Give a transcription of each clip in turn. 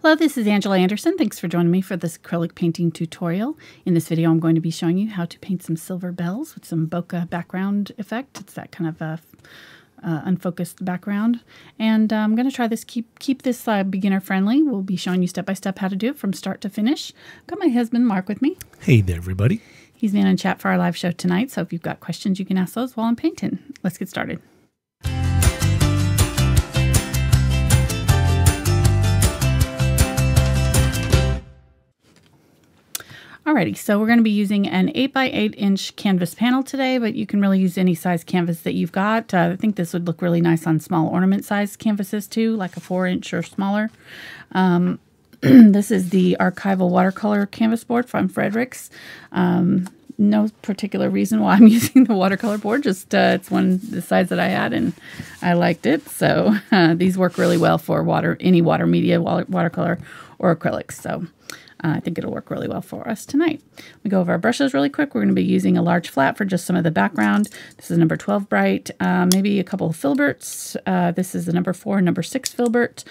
Hello, this is Angela Anderson. Thanks for joining me for this acrylic painting tutorial. In this video, I'm going to be showing you how to paint some silver bells with some bokeh background effect. It's that kind of unfocused background. And I'm going to try this, keep this beginner friendly. We'll be showing you step by step how to do it from start to finish. I've got my husband, Mark, with me. Hey there, everybody. He's man in chat for our live show tonight. So if you've got questions, you can ask those while I'm painting. Let's get started. Alrighty, so we're going to be using an 8x8 inch canvas panel today, but you can really use any size canvas that you've got. I think this would look really nice on small ornament size canvases too, like a 4-inch or smaller. This is the archival watercolor canvas board from Fredrix. No particular reason why I'm using the watercolor board, just it's the size that I had and I liked it. So these work really well for any water media, watercolor or acrylics. So I think it'll work really well for us tonight. We go over our brushes really quick. We're going to be using a large flat for just some of the background. This is number 12 bright, maybe a couple of Filberts. This is the number 4 and number 6 Filbert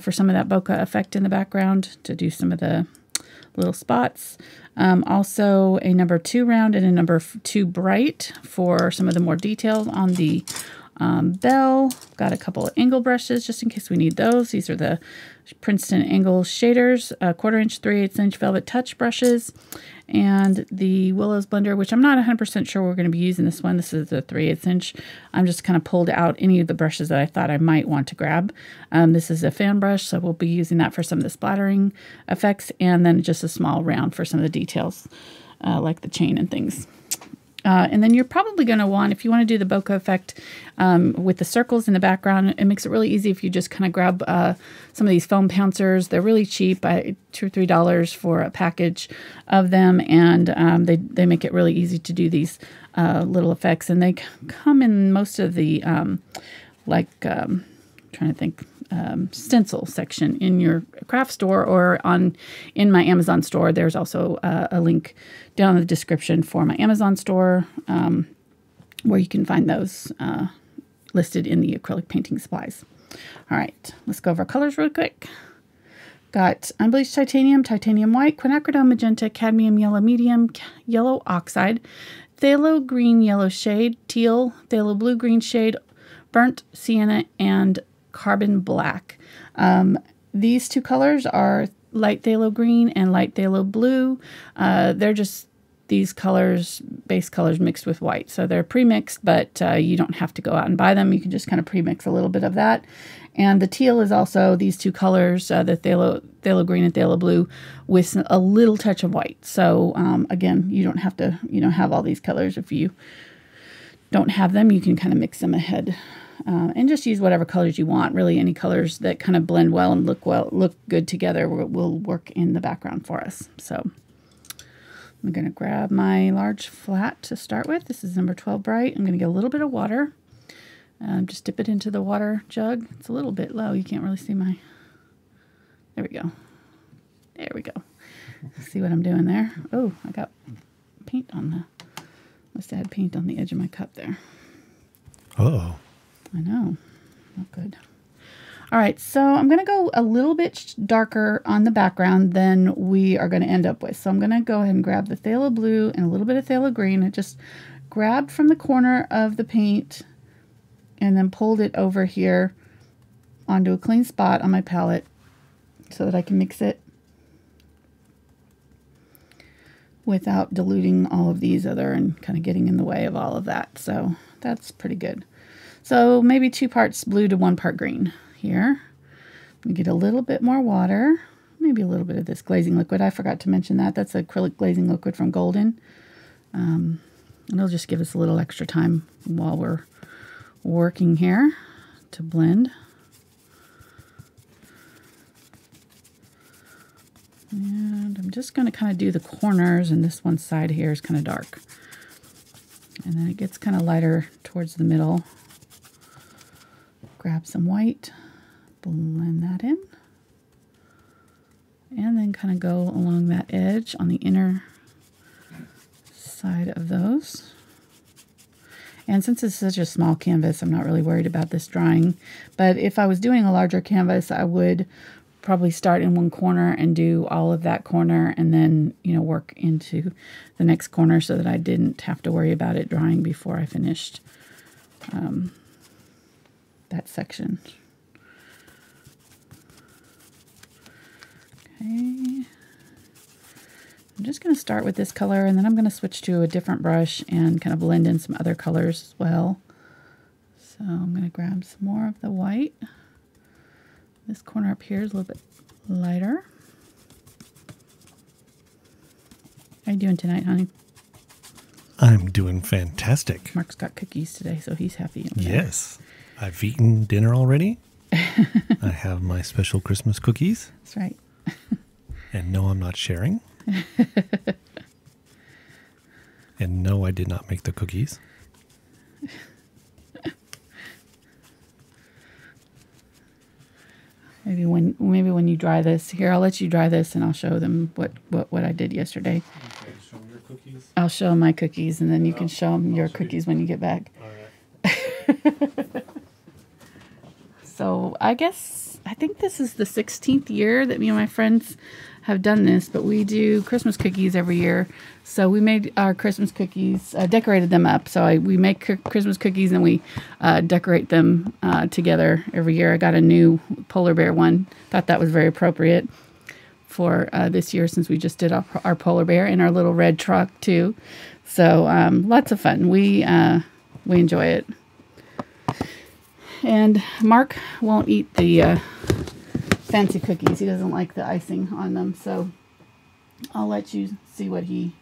for some of that bokeh effect in the background to do some of the little spots. Also a number 2 round and a number 2 bright for some of the more details on the bell. Got a couple of angle brushes just in case we need those. These are the Princeton angle shaders, 1/4 inch, 3/8 inch VelvetTouch brushes, and the Willow's blender, which I'm not 100% sure we're going to be using this one. This is the 3/8 inch. I'm just kind of pulled out any of the brushes that I thought I might want to grab. This is a fan brush, so we'll be using that for some of the splattering effects, and then just a small round for some of the details, like the chain and things. And then you're probably going to want, if you want to do the bokeh effect with the circles in the background, it makes it really easy if you just kind of grab some of these foam pouncers. They're really cheap, $2 or $3 for a package of them, and they make it really easy to do these little effects. And they come in most of the, trying to think, stencil section in your craft store or in my Amazon store. There's also a link down in the description for my Amazon store where you can find those listed in the acrylic painting supplies. All right, let's go over our colors real quick. Got Unbleached Titanium, Titanium White, Quinacridone Magenta, Cadmium Yellow Medium, Yellow Oxide, Phthalo Green Yellow Shade, Teal, Phthalo Blue Green Shade, Burnt Sienna, and Carbon Black. These two colors are light phthalo green and light phthalo blue. They're just these colors, base colors mixed with white. So they're pre-mixed, but you don't have to go out and buy them. You can just kind of pre-mix a little bit of that. And the teal is also these two colors, the phthalo green and phthalo blue, with a little touch of white. So again, you don't have to have all these colors. If you don't have them, you can kind of mix them ahead. And just use whatever colors you want. Really, any colors that kind of blend well and look good together will work in the background for us. So I'm going to grab my large flat to start with. This is number 12 bright. I'm going to get a little bit of water. Just dip it into the water jug. It's a little bit low. You can't really see my... There we go. There we go. See what I'm doing there? Oh, I got paint on the... Must have had paint on the edge of my cup there. Uh-oh. I know, not good. All right, so I'm going to go a little bit darker on the background than we are going to end up with. So I'm going to go ahead and grab the phthalo blue and a little bit of phthalo green and just grabbed from the corner of the paint and then pulled it over here onto a clean spot on my palette so that I can mix it without diluting all of these other and kind of getting in the way of all of that. So that's pretty good. So maybe 2 parts blue to 1 part green here. We get a little bit more water, maybe a little bit of this glazing liquid. I forgot to mention that. That's acrylic glazing liquid from Golden. And it'll just give us a little extra time while we're working here to blend. And I'm just going to kind of do the corners, and this one side here is kind of dark. And then it gets kind of lighter towards the middle. Grab some white, blend that in, and then kind of go along that edge on the inner side of those. And since it's such a small canvas, I'm not really worried about this drying. But if I was doing a larger canvas, I would probably start in one corner and do all of that corner and then, you know, work into the next corner so that I didn't have to worry about it drying before I finished that section. Okay. I'm just going to start with this color, and then I'm going to switch to a different brush and kind of blend in some other colors as well. So I'm going to grab some more of the white. This corner up here is a little bit lighter. How you doing tonight, honey? I'm doing fantastic. Mark's got cookies today, so he's happy. Yes. I've eaten dinner already. I have my special Christmas cookies. That's right. And no, I'm not sharing. And no, I did not make the cookies. Maybe when you dry this, here I'll let you dry this, and I'll show them what I did yesterday. Okay, show me your cookies. I'll show them my cookies, and then you can show them your cookies when you get back. All right. So I think this is the 16th year that me and my friends have done this, but we do Christmas cookies every year. So we made our Christmas cookies, decorated them up. So we make Christmas cookies and we decorate them together every year. I got a new polar bear one. Thought that was very appropriate for this year since we just did our polar bear in our little red truck too. So lots of fun. We enjoy it. And Mark won't eat the fancy cookies. He doesn't like the icing on them. So I'll let you see what he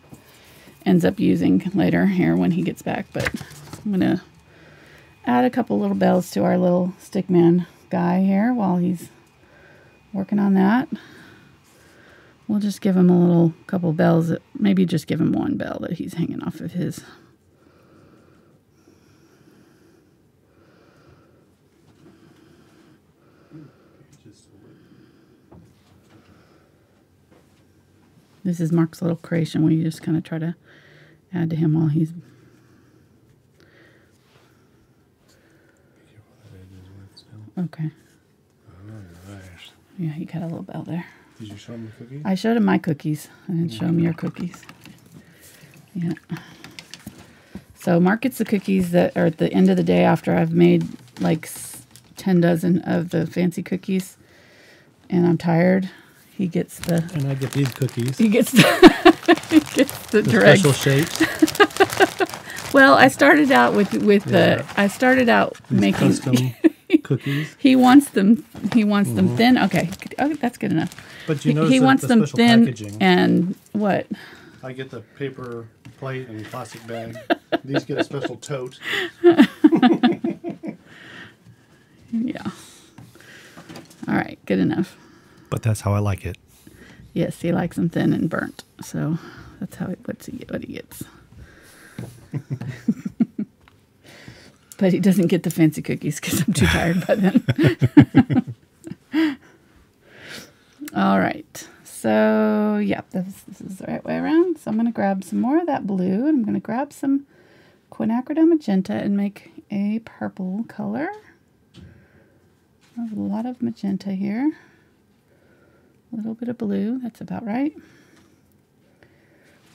ends up using later here when he gets back. But I'm going to add a couple little bells to our little stickman guy here while he's working on that. We'll just give him a couple bells. Maybe just give him one bell that he's hanging off of his. This is Mark's little creation where you just kind of try to add to him while he's... Okay. Oh, nice. Yeah, he got a little bell there. Did you show him the cookies? I showed him my cookies. I didn't show him your cookies. Yeah. So Mark gets the cookies that are at the end of the day after I've made like 10 dozen of the fancy cookies. And I'm tired. He gets the... And I get these cookies. He gets the... he gets the dregs. Special shapes. Well, I started out with the... I started out these making... custom cookies. He wants them thin. Okay. That's good enough. But you notice he wants them thin packaging. And what? I get the paper plate and plastic bag. These get a special tote. Yeah. All right. Good enough. But that's how I like it. Yes, he likes them thin and burnt. So that's how what he gets. But he doesn't get the fancy cookies because I'm too tired by then. All right. So, yeah, this is the right way around. So I'm going to grab some more of that blue. And I'm going to grab some Quinacridone Magenta and make a purple color. I have a lot of magenta here. A little bit of blue. That's about right.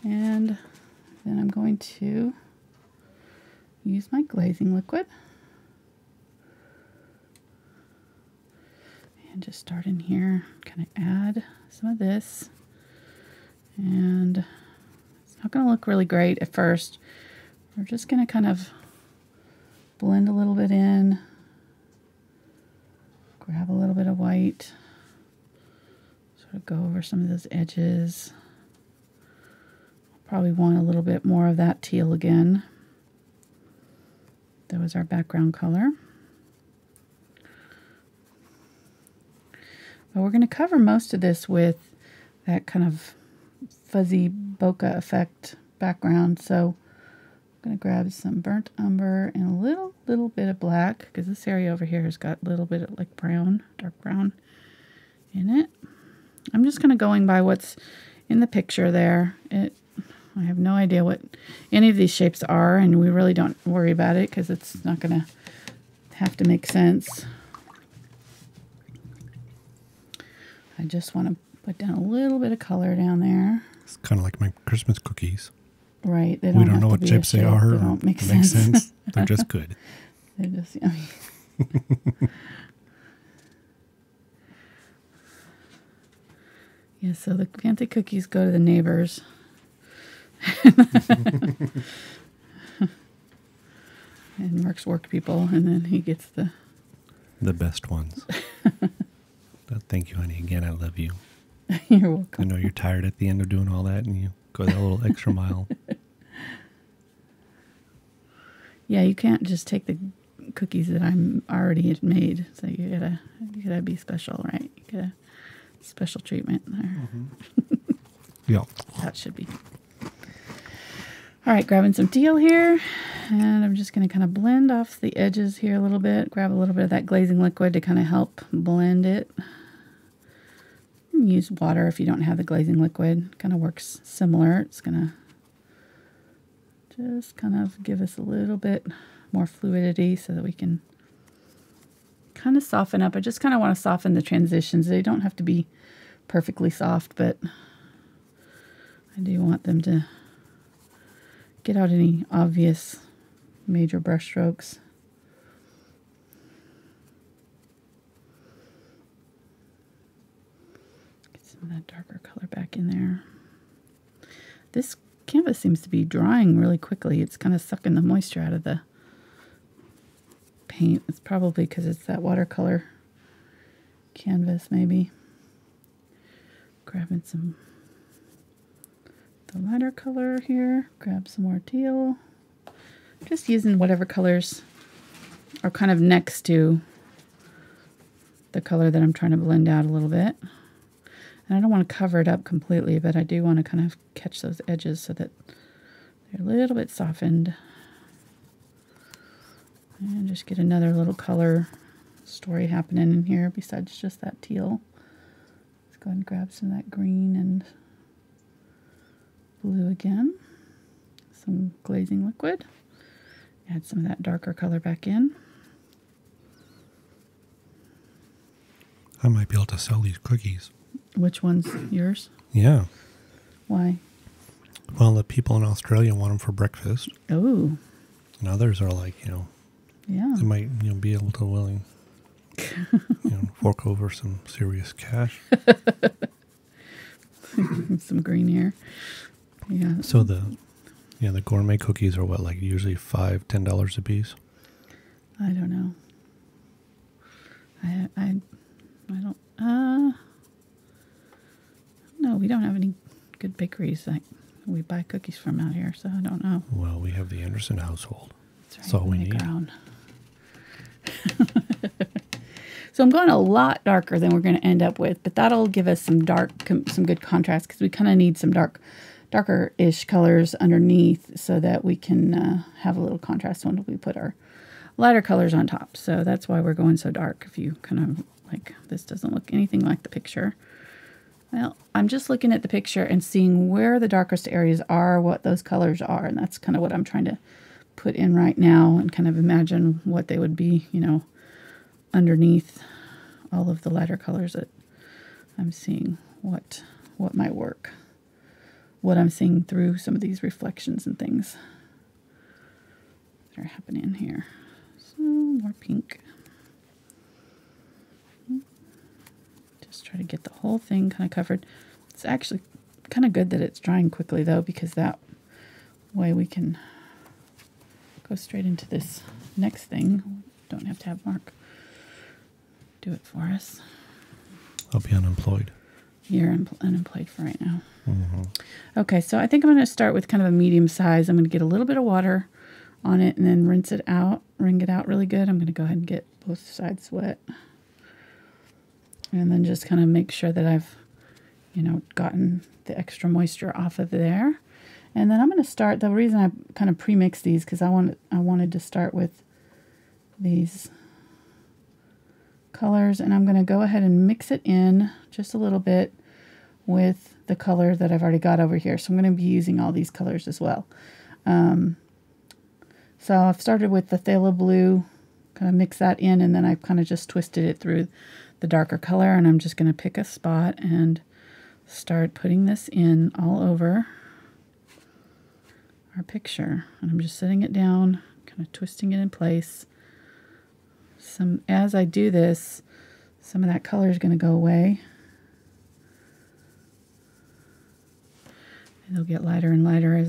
And then I'm going to use my glazing liquid. And just start in here, kind of add some of this. And it's not going to look really great at first. We're just going to kind of blend a little bit in. Grab a little bit of white. Sort of go over some of those edges. Probably want a little bit more of that teal again. That was our background color. But we're going to cover most of this with that kind of fuzzy bokeh effect background. So I'm going to grab some burnt umber and a little bit of black, because this area over here has got a little bit of like brown, dark brown in it. I'm just kind of going by what's in the picture there. I have no idea what any of these shapes are, and we really don't worry about it because it's not going to have to make sense. I just want to put down a little bit of color down there. It's kind of like my Christmas cookies. Right. They We don't have know to what be a shapes they shape. are. They Or don't make make sense. They're just good. They're just yummy. Yeah, so the fancy cookies go to the neighbors. And Mark's work people, and then he gets the best ones. Thank you, honey. Again, I love you. You're welcome. I know you're tired at the end of doing all that, and you go that little extra mile. Yeah, you can't just take the cookies that I'm already made. So you gotta be special, right? You gotta special treatment there. Mm-hmm. Yeah. That should be. All right, grabbing some teal here, and I'm just going to kind of blend off the edges here a little bit. Grab a little bit of that glazing liquid to kind of help blend it. You can use water if you don't have the glazing liquid. Kind of works similar. It's going to just kind of give us a little bit more fluidity so that we can kind of soften up. I just kind of want to soften the transitions. They don't have to be perfectly soft, but I do want them to get out any obvious major brush strokes. Get some of that darker color back in there. This canvas seems to be drying really quickly. It's kind of sucking the moisture out of the paint. It's probably because it's that watercolor canvas, maybe. Grabbing some the lighter color here, grab some more teal. Just using whatever colors are kind of next to the color that I'm trying to blend out a little bit. And I don't want to cover it up completely, but I do want to kind of catch those edges so that they're a little bit softened. And just get another little color story happening in here besides just that teal. Let's go ahead and grab some of that green and blue again, some glazing liquid, add some of that darker color back in. I might be able to sell these cookies. Which one's yours? Yeah. Why? Well, the people in Australia want them for breakfast. Oh. And others are like, Yeah. they might be able to willing, fork over some serious cash. Some green here. Yeah. So the gourmet cookies are what, like usually $5-10 a piece? I don't know. I don't. No, we don't have any good bakeries that we buy cookies from out here, so I don't know. Well, we have the Anderson household. That's right. That's all we make need. our own. So I'm going a lot darker than we're going to end up with, but that'll give us some some good contrast because we kind of need some darker-ish colors underneath so that we can have a little contrast when we put our lighter colors on top. So that's why we're going so dark. If you kind of like, this doesn't look anything like the picture. Well, I'm just looking at the picture and seeing where the darkest areas are, what those colors are, and that's kind of what I'm trying to put in right now and kind of imagine what they would be, underneath all of the lighter colors that I'm seeing, what might work, what I'm seeing through some of these reflections and things that are happening here. So more pink. Just try to get the whole thing kind of covered. It's actually kind of good that it's drying quickly though, because that way we can go straight into this next thing. Don't have to have Mark do it for us. I'll be unemployed. You're unemployed for right now. Mm-hmm. Okay, so I think I'm going to start with kind of a medium size. I'm going to get a little bit of water on it and then rinse it out, wring it out really good. I'm going to go ahead and get both sides wet. And then just kind of make sure that I've, gotten the extra moisture off of there. And then I'm going to start, the reason I kind of pre-mixed these, because I wanted to start with these colors, and I'm going to go ahead and mix it in just a little bit with the color that I've already got over here. So I'm going to be using all these colors as well. So I've started with the phthalo blue, kind of mix that in, and then I've kind of just twisted it through the darker color, and I'm just going to pick a spot and start putting this in all over our picture. And I'm just setting it down, kind of twisting it in place. As I do this, some of that color is going to go away. It'll get lighter and lighter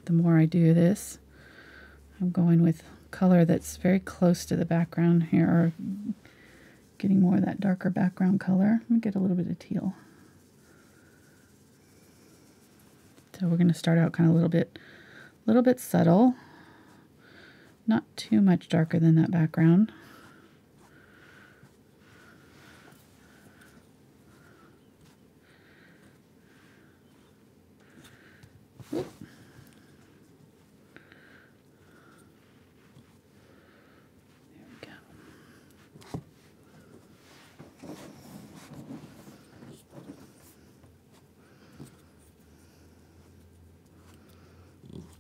the more I do this. I'm going with color that's very close to the background here, or getting more of that darker background color. Let me get a little bit of teal. So we're going to start out kind of a little bit subtle, not too much darker than that background.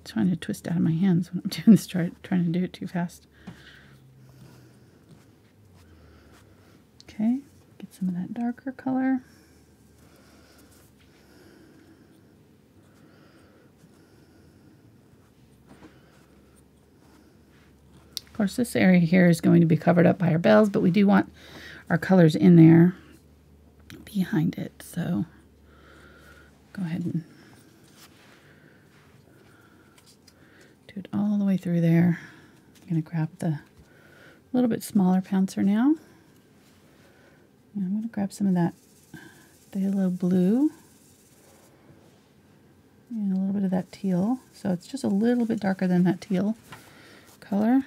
Trying to twist out of my hands when I'm doing this, trying to do it too fast. Okay, get some of that darker color. Of course, this area here is going to be covered up by our bells, but we do want our colors in there behind it. So go ahead and do it all the way through there. I'm going to grab the little bit smaller pouncer now. And I'm going to grab some of that phthalo blue and a little bit of that teal. So it's just a little bit darker than that teal color.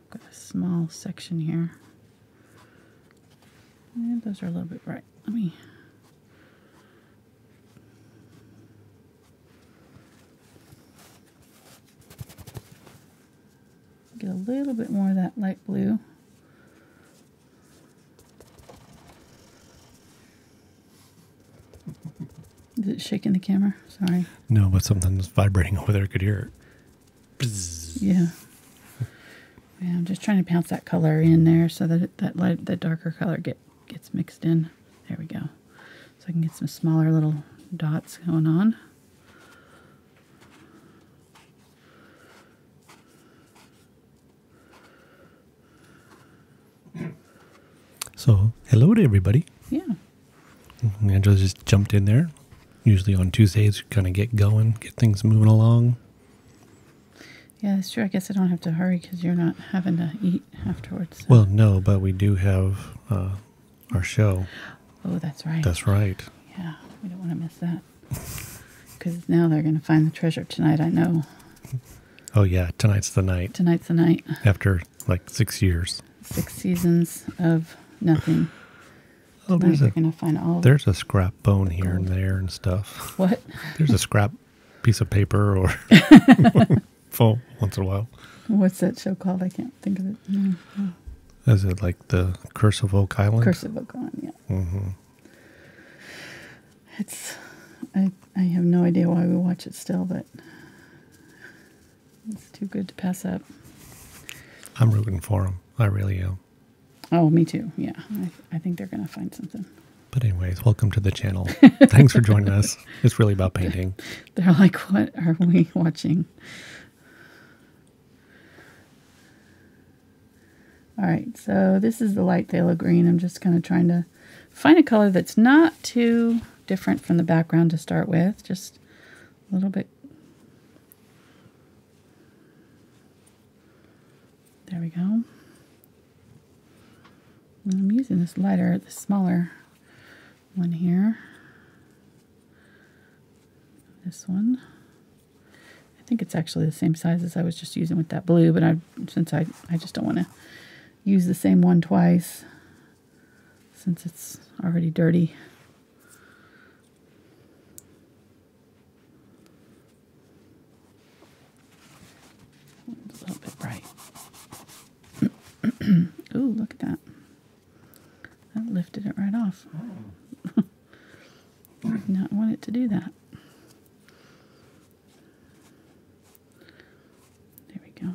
Got a small section here. And those are a little bit bright. Let me get a little bit more of that light blue. Is it shaking the camera? Sorry. No, but something's vibrating over there. I could hear it. Yeah. Yeah, I'm just trying to pounce that color in there so that that darker color gets mixed in. There we go. So I can get some smaller little dots going on. So, hello to everybody. Yeah. Angela just jumped in there. Usually on Tuesdays, kind of get going, get things moving along. Yeah, that's true. I guess I don't have to hurry because you're not having to eat afterwards. So. Well, no, but we do have our show. Oh, that's right. That's right. Yeah, we don't want to miss that. Because now they're going to find the treasure tonight, I know. Oh, yeah, tonight's the night. Tonight's the night. After like 6 years. 6 seasons of nothing. Oh, Tonight we're going to find all. There's a scrap bone here and there and stuff. What? There's a scrap piece of paper or phone once in a while. What's that show called? I can't think of it. No. Is it like the Curse of Oak Island? Curse of Oak Island, yeah. Mm-hmm. I have no idea why we watch it still, but it's too good to pass up. I'm rooting for them. I really am. Oh, me too. Yeah, I think they're going to find something. But anyways, welcome to the channel. Thanks for joining us. It's really about painting. They're like, what are we watching? All right, so this is the light phthalo green. I'm just kind of trying to find a color that's not too different from the background to start with. Just a little bit. There we go. And I'm using this lighter, the smaller one here. This one. I think it's actually the same size as I was just using with that blue, but since I just don't want to use the same one twice since it's already dirty. It's a little bit bright. Ooh, look at that. That lifted it right off. I did not want it to do that. There we go.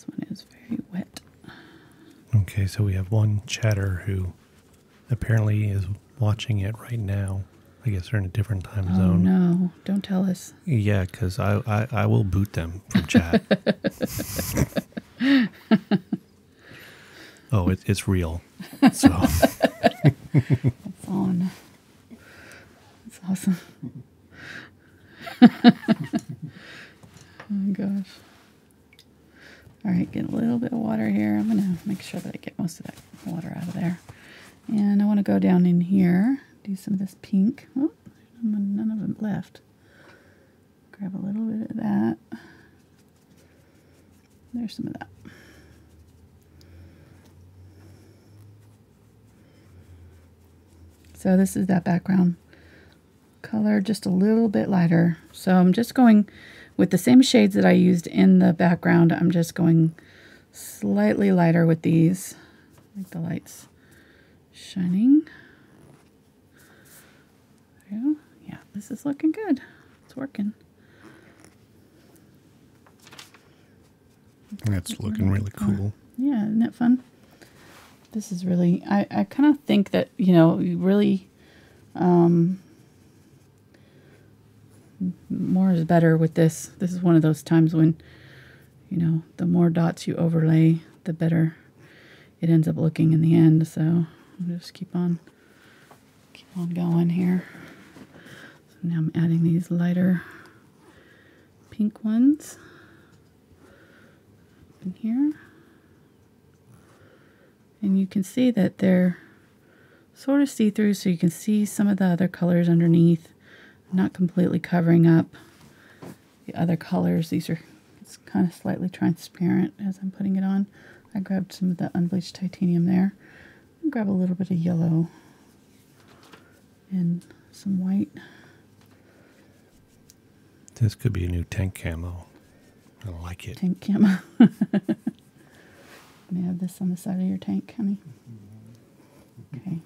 This one is very wet. Okay, so we have one chatter who apparently is watching it right now. I guess they're in a different time zone. Oh, no. Don't tell us. Yeah, because I will boot them from chat. Oh, it's real. So It's on. That's awesome. Oh, my gosh. All right, get a little bit of water here. I'm going to make sure that I get most of that water out of there. And I want to go down in here, do some of this pink. Oh, none of them left. Grab a little bit of that. There's some of that. So this is that background color, just a little bit lighter. So I'm just going with the same shades that I used in the background. I'm just going slightly lighter with these, like the lights shining. There we go. Yeah, this is looking good. It's working. that's looking really cool. Yeah, isn't that fun? This is really, I kind of think that, you know, you really, more is better with this. This is one of those times when, you know, the more dots you overlay, the better it ends up looking in the end. So I'll just keep on going here. So now I'm adding these lighter pink ones in here. And you can see that they're sort of see-through, so you can see some of the other colors underneath. Not completely covering up the other colors. These are, it's kind of slightly transparent as I'm putting it on. I grabbed some of the Unbleached Titanium there. I'll grab a little bit of yellow and some white. This could be a new tank camo. I like it. Tank camo. May I have this on the side of your tank, honey? Okay.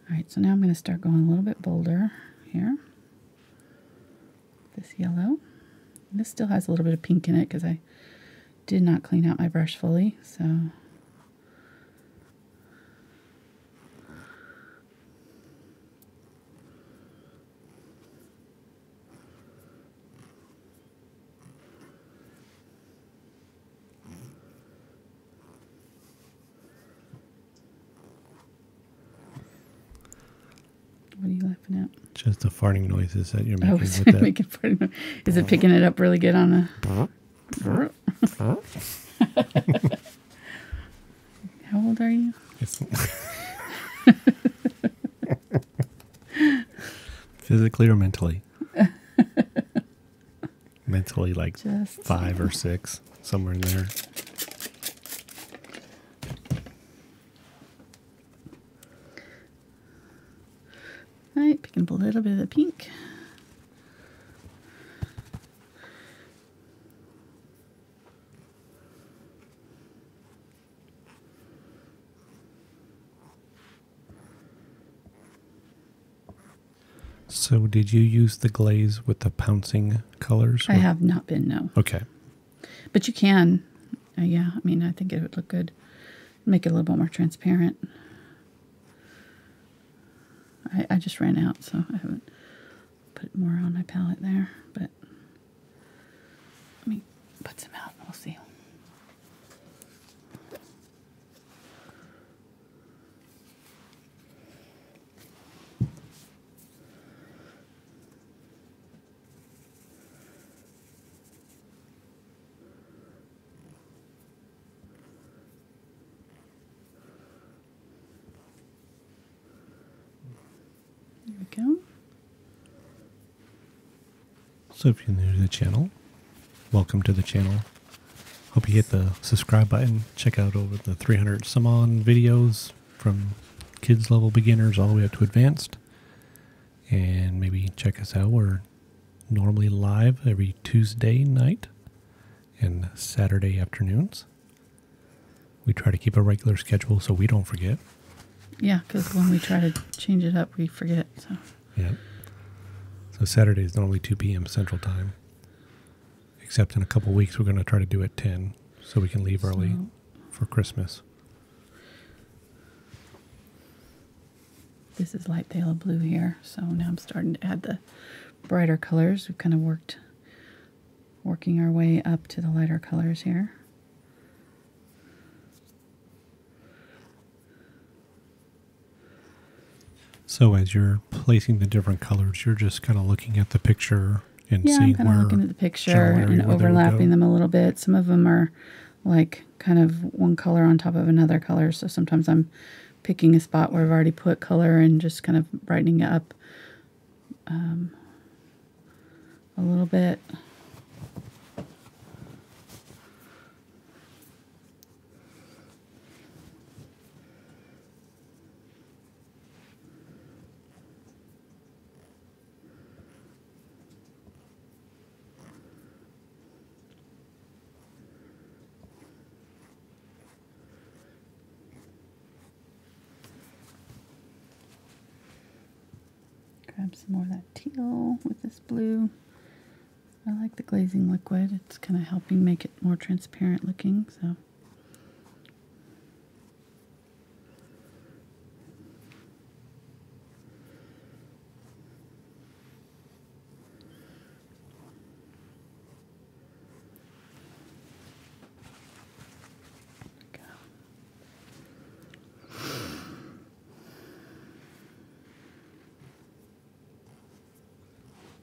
All right, so now I'm going to start going a little bit bolder here. This yellow. This still has a little bit of pink in it because I did not clean out my brush fully, so. What are you laughing at? Just the farting noises that you're making is with it that. making farting noise? Is it picking it up really good on a... How old are you? Physically or mentally? Mentally, like Just 5 or 6, somewhere in there. All right, picking up a little bit of the pink. So did you use the glaze with the pouncing colors? I have not been, no. Okay. But you can. Yeah, I mean, I think it would look good. Make it a little bit more transparent. I just ran out, so I haven't put more on my palette there. But let me put some out and we'll see. There we go. So if you're new to the channel, welcome to the channel. Hope you hit the subscribe button. Check out over the 300 some on videos from kids level beginners all the way up to advanced. And maybe check us out. We're normally live every Tuesday night and Saturday afternoons. We try to keep a regular schedule so we don't forget. Yeah, because when we try to change it up, we forget. So Yeah. So Saturday is normally 2 p.m. Central Time. Except in a couple weeks, we're going to try to do it 10 so we can leave early for Christmas. This is light phthalo blue here, so now I'm starting to add the brighter colors. We've kind of working our way up to the lighter colors here. So as you're placing the different colors, you're just kind of looking at the picture and seeing I'm kind of looking at the picture and overlapping them a little bit. Some of them are like kind of one color on top of another color, so sometimes I'm picking a spot where I've already put color and just kind of brightening it up a little bit. Grab some more of that teal with this blue. I like the glazing liquid. It's kind of helping make it more transparent looking, so.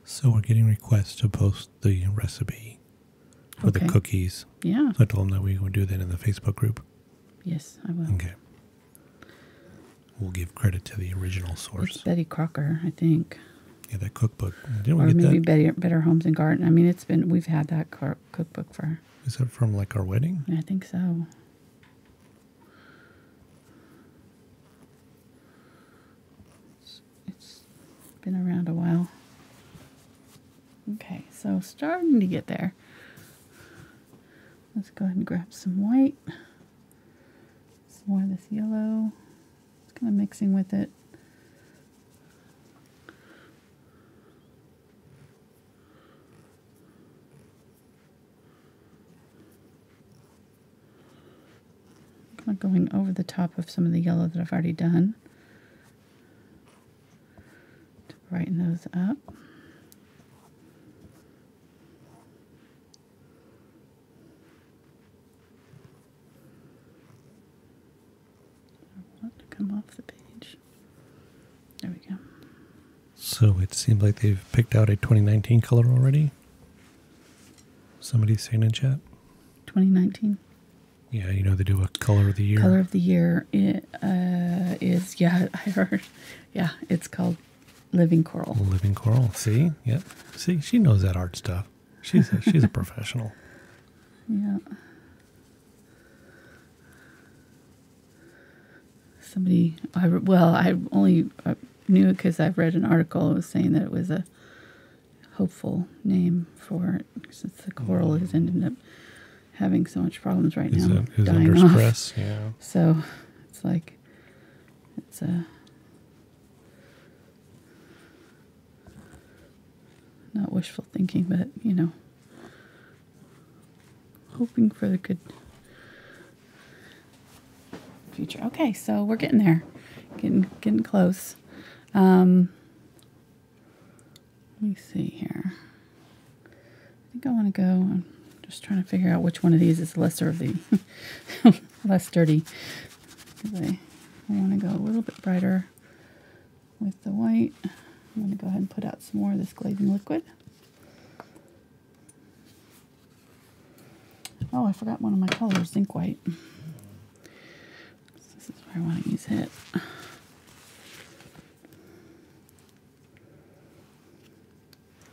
So we're getting requests to post the recipe for the cookies. Yeah. So I told them that we would do that in the Facebook group. Yes, I will. Okay. We'll give credit to the original source. It's Betty Crocker, I think. Yeah, that cookbook. Didn't we or get maybe that? Better Homes and Garden. I mean, we've had that cookbook for. Is that from like our wedding? I think so. It's been around a while. Okay, so starting to get there. Let's go ahead and grab some white. Some more of this yellow. It's kind of mixing with it. Kind of going over the top of some of the yellow that I've already done to brighten those up. Come off the page. There we go. So it seems like they've picked out a 2019 color already. Somebody's saying in chat. 2019. Yeah, you know they do a color of the year. Color of the year is I heard. Yeah, it's called Living Coral. Living Coral. See, yep. See, she knows that art stuff. She's a professional. Yeah. Somebody, I only knew it because I've read an article. It was saying that it was a hopeful name for it since the coral has ended up having so much problems right now. Is dying under off. stress, yeah. So it's like, it's not wishful thinking, but, you know, hoping for the good future. Okay, so we're getting there, getting close. Let me see here. I think I want to go. I'm just trying to figure out which one of these is the lesser of the less dirty. I want to go a little bit brighter with the white. I'm going to go ahead and put out some more of this glazing liquid. Oh, I forgot one of my colors, Zinc White. This is where I want to use it.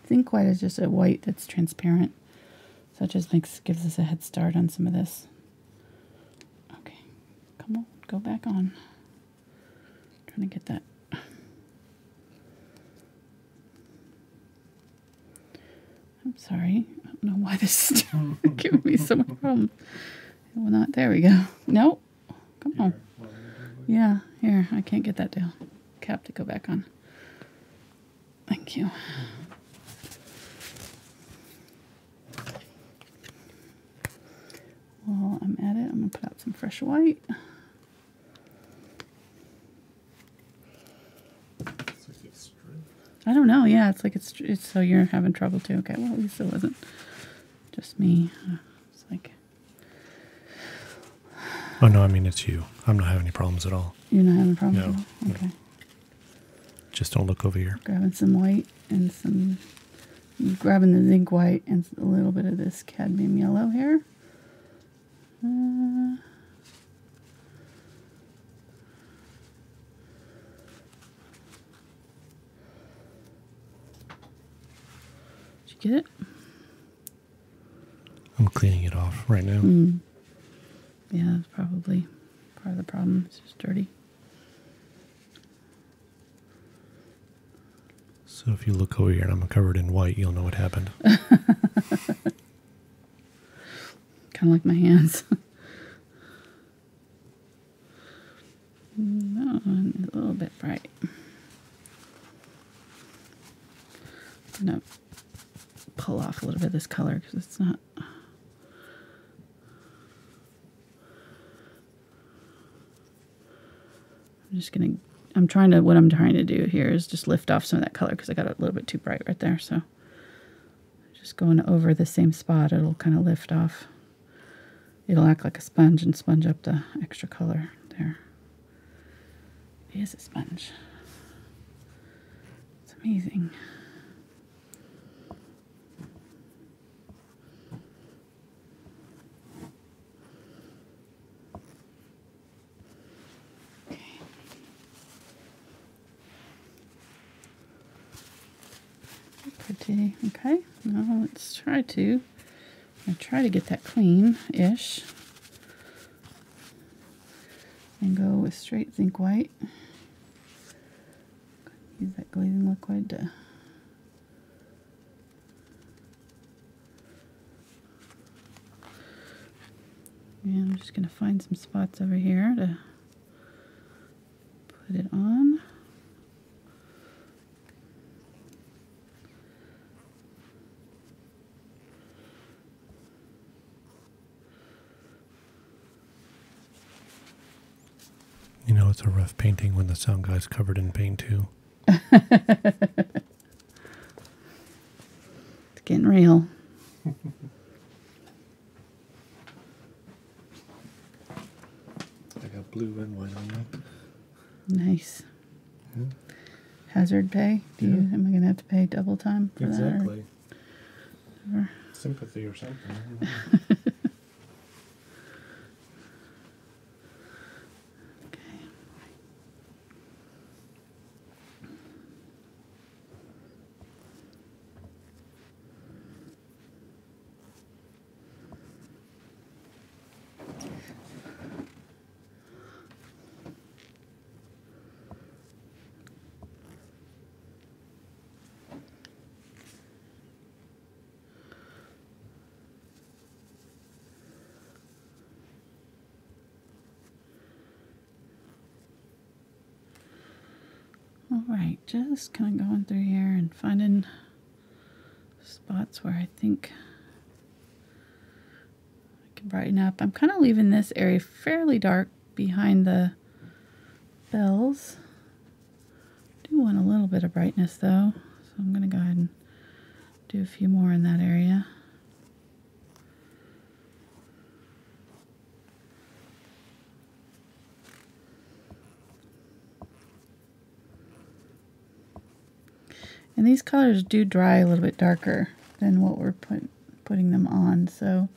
Zinc White is just a white that's transparent. So it just gives us a head start on some of this. Okay, come on, go back on. Trying to get that. I'm sorry. I don't know why this is giving me so much problems. Well, not there we go. Nope. Come on. Yeah, here. I can't get that down. Cap to go back on. Thank you. While I'm at it, I'm going to put out some fresh white. I don't know. Yeah, it's like it's so you're having trouble too. Okay, well at least it wasn't just me. It's like. Oh no, I mean it's you. I'm not having any problems at all. You're not having problems at all? Okay. No. Just don't look over here. Grabbing some white and some. Grabbing the zinc white and a little bit of this cadmium yellow here. Did you get it? I'm cleaning it off right now. Yeah, that's probably part of the problem. It's just dirty. So if you look over here and I'm covered in white, you'll know what happened. Kind of like my hands. No, a little bit bright. I'm going to pull off a little bit of this color because it's not... what I'm trying to do here is just lift off some of that color because I got it a little bit too bright right there. So just going over the same spot, it'll kind of lift off. It'll act like a sponge and sponge up the extra color there. It is a sponge. It's amazing. Pretty. Okay, now let's try to. I try to get that clean-ish, and go with straight zinc white. Use that glazing liquid to. And I'm just going to find some spots over here to put it on. You know, it's a rough painting when the sound guy's covered in paint, too. It's getting real. I got blue and white on that. Nice. Yeah. Hazard pay? Am I going to have to pay double time for that? Exactly. Or Sympathy or something. Alright, just kind of going through here and finding spots where I think I can brighten up. I'm kind of leaving this area fairly dark behind the bells. I do want a little bit of brightness though, so I'm going to go ahead and do a few more in that area. And these colors do dry a little bit darker than what we're putting them on, so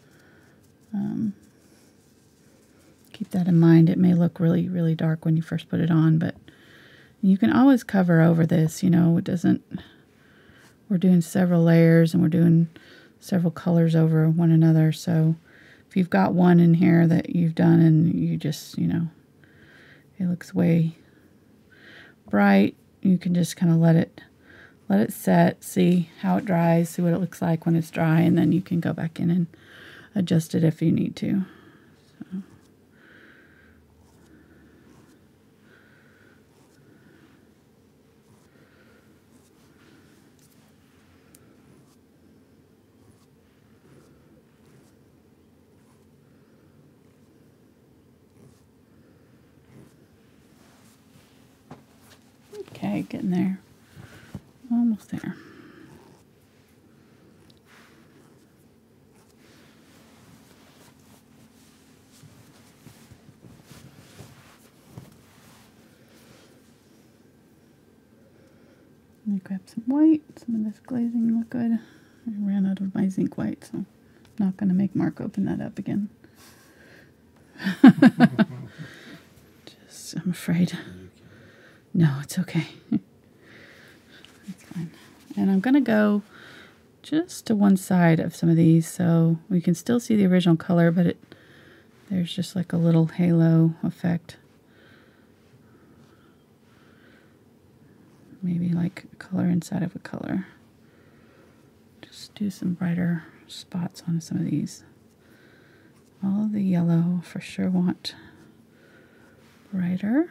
keep that in mind. It may look really, really dark when you first put it on, but you can always cover over this, you know, it doesn't, we're doing several layers and we're doing several colors over one another, so if you've got one in here that you've done and you just, you know, it looks way bright, you can just kind of let it set, see how it dries, see what it looks like when it's dry, and then you can go back in and adjust it if you need to. So. Okay, getting there. Almost there. Let me grab some white. Some of this glazing look good. I ran out of my zinc white, so I'm not going to make Mark open that up again. I'm afraid. No, it's okay. It's fine. And I'm going to go just to one side of some of these so we can still see the original color, but there's just like a little halo effect. Maybe like a color inside of a color. Just do some brighter spots on some of these. All of the yellow for sure want brighter.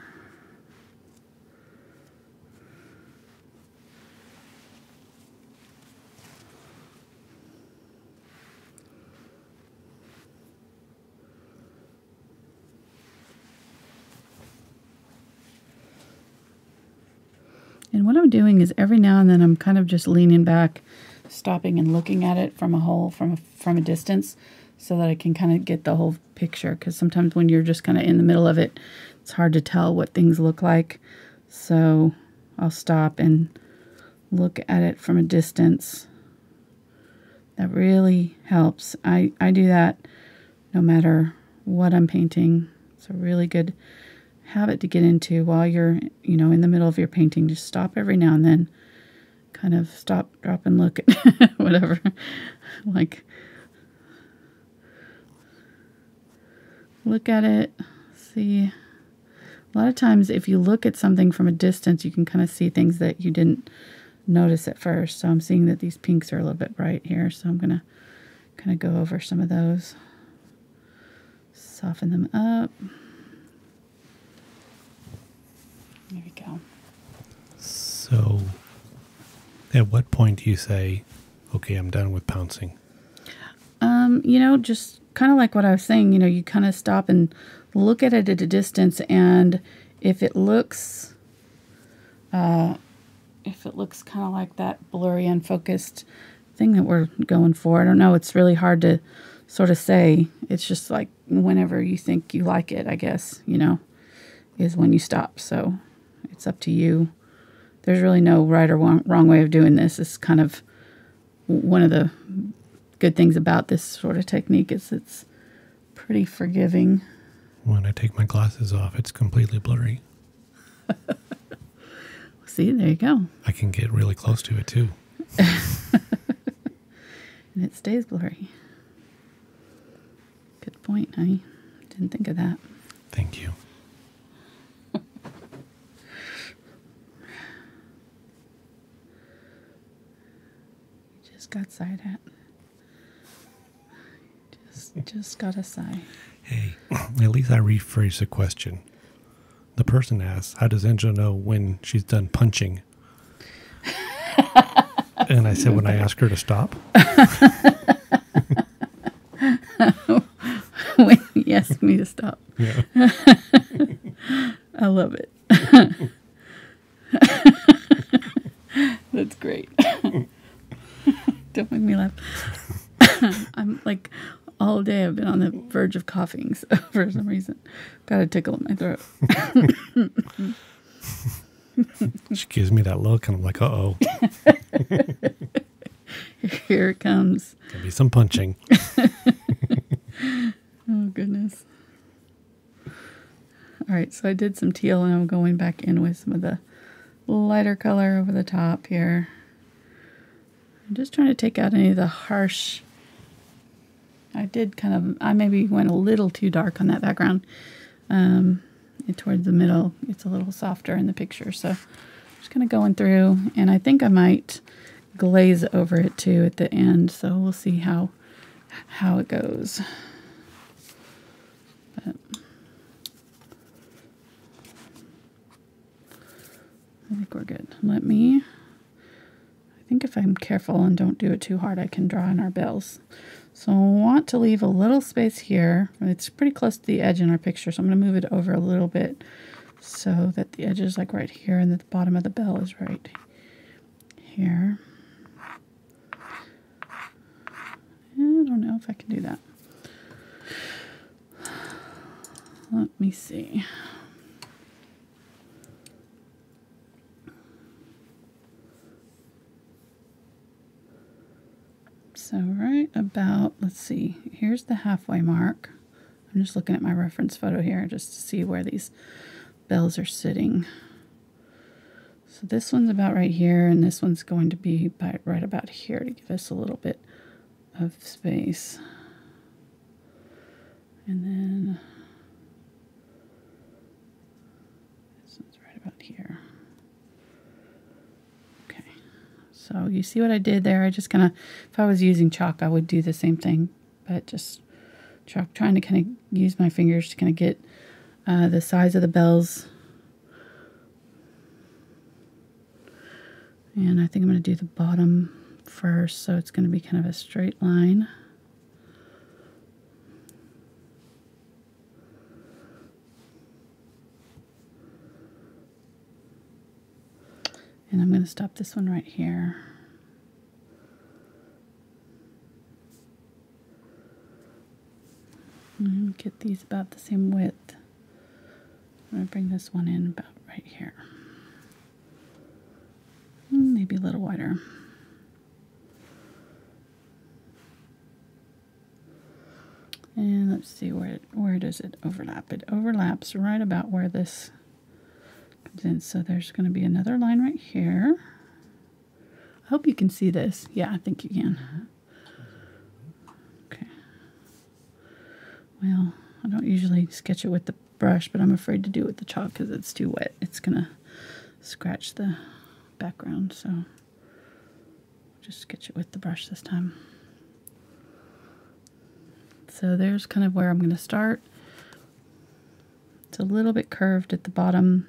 And what I'm doing is every now and then I'm kind of just leaning back, stopping and looking at it from a distance so that I can kind of get the whole picture. Because sometimes when you're just kind of in the middle of it, it's hard to tell what things look like. So I'll stop and look at it from a distance. That really helps. I do that no matter what I'm painting. It's a really good habit to get into while you're, in the middle of your painting. Just stop every now and then. Kind of stop, drop, and look at whatever. Like, look at it, see. A lot of times if you look at something from a distance, you can kind of see things that you didn't notice at first. So I'm seeing that these pinks are a little bit bright here, so I'm going to kind of go over some of those. Soften them up. There we go. So, at what point do you say, okay, I'm done with pouncing? Just kind of like what I was saying, you kind of stop and look at it at a distance, and if it looks kind of like that blurry, unfocused thing that we're going for, I don't know, it's really hard to sort of say. It's just like whenever you think you like it, I guess, is when you stop. So it's up to you. There's really no right or wrong way of doing this. It's kind of one of the good things about this sort of technique is it's pretty forgiving. When I take my glasses off, it's completely blurry. See, there you go. I can get really close to it too. And it stays blurry. Good point, honey. Didn't think of that. Thank you. Got sighed at. Just got a sigh. Hey, at least I rephrased the question. The person asks, how does Angela know when she's done punching? And I said, when I ask her to stop. When you ask me to stop. Yeah. I love it. That's great. Don't make me laugh. I'm like, all day I've been on the verge of coughing, so for some reason. Got a tickle in my throat. She gives me that look, and I'm like, uh-oh. Here it comes. Gonna be some punching. Oh, goodness. All right, so I did some teal, and I'm going back in with some of the lighter color over the top here. I'm just trying to take out any of the harsh. I maybe went a little too dark on that background. Towards the middle, it's a little softer in the picture. So just kind of going through, and I think I might glaze over it too at the end. So we'll see how it goes. But I think we're good. I think if I'm careful and don't do it too hard, I can draw in our bells. So I want to leave a little space here. It's pretty close to the edge in our picture, so I'm going to move it over a little bit so that the edge is like right here and the bottom of the bell is right here. I don't know if I can do that. Let me see. So right about, let's see, here's the halfway mark. I'm just looking at my reference photo here just to see where these bells are sitting. So this one's about right here, and this one's going to be right about here to give us a little bit of space. And then this one's right about here. Okay, so you see what I did there? I just kind of, if I was using chalk, I would do the same thing, but just chalk, trying to kind of use my fingers to kind of get the size of the bells. And I think I'm going to do the bottom first, so it's going to be kind of a straight line. And I'm going to stop this one right here. And get these about the same width. I'm going to bring this one in about right here. Maybe a little wider. And let's see, where does it overlap? It overlaps right about where this comes in. So there's going to be another line right here. I hope you can see this. Yeah, I think you can. Okay. Well, I don't usually sketch it with the brush, but I'm afraid to do it with the chalk because it's too wet. It's going to scratch the background, so I'll just sketch it with the brush this time. So there's kind of where I'm going to start. It's a little bit curved at the bottom.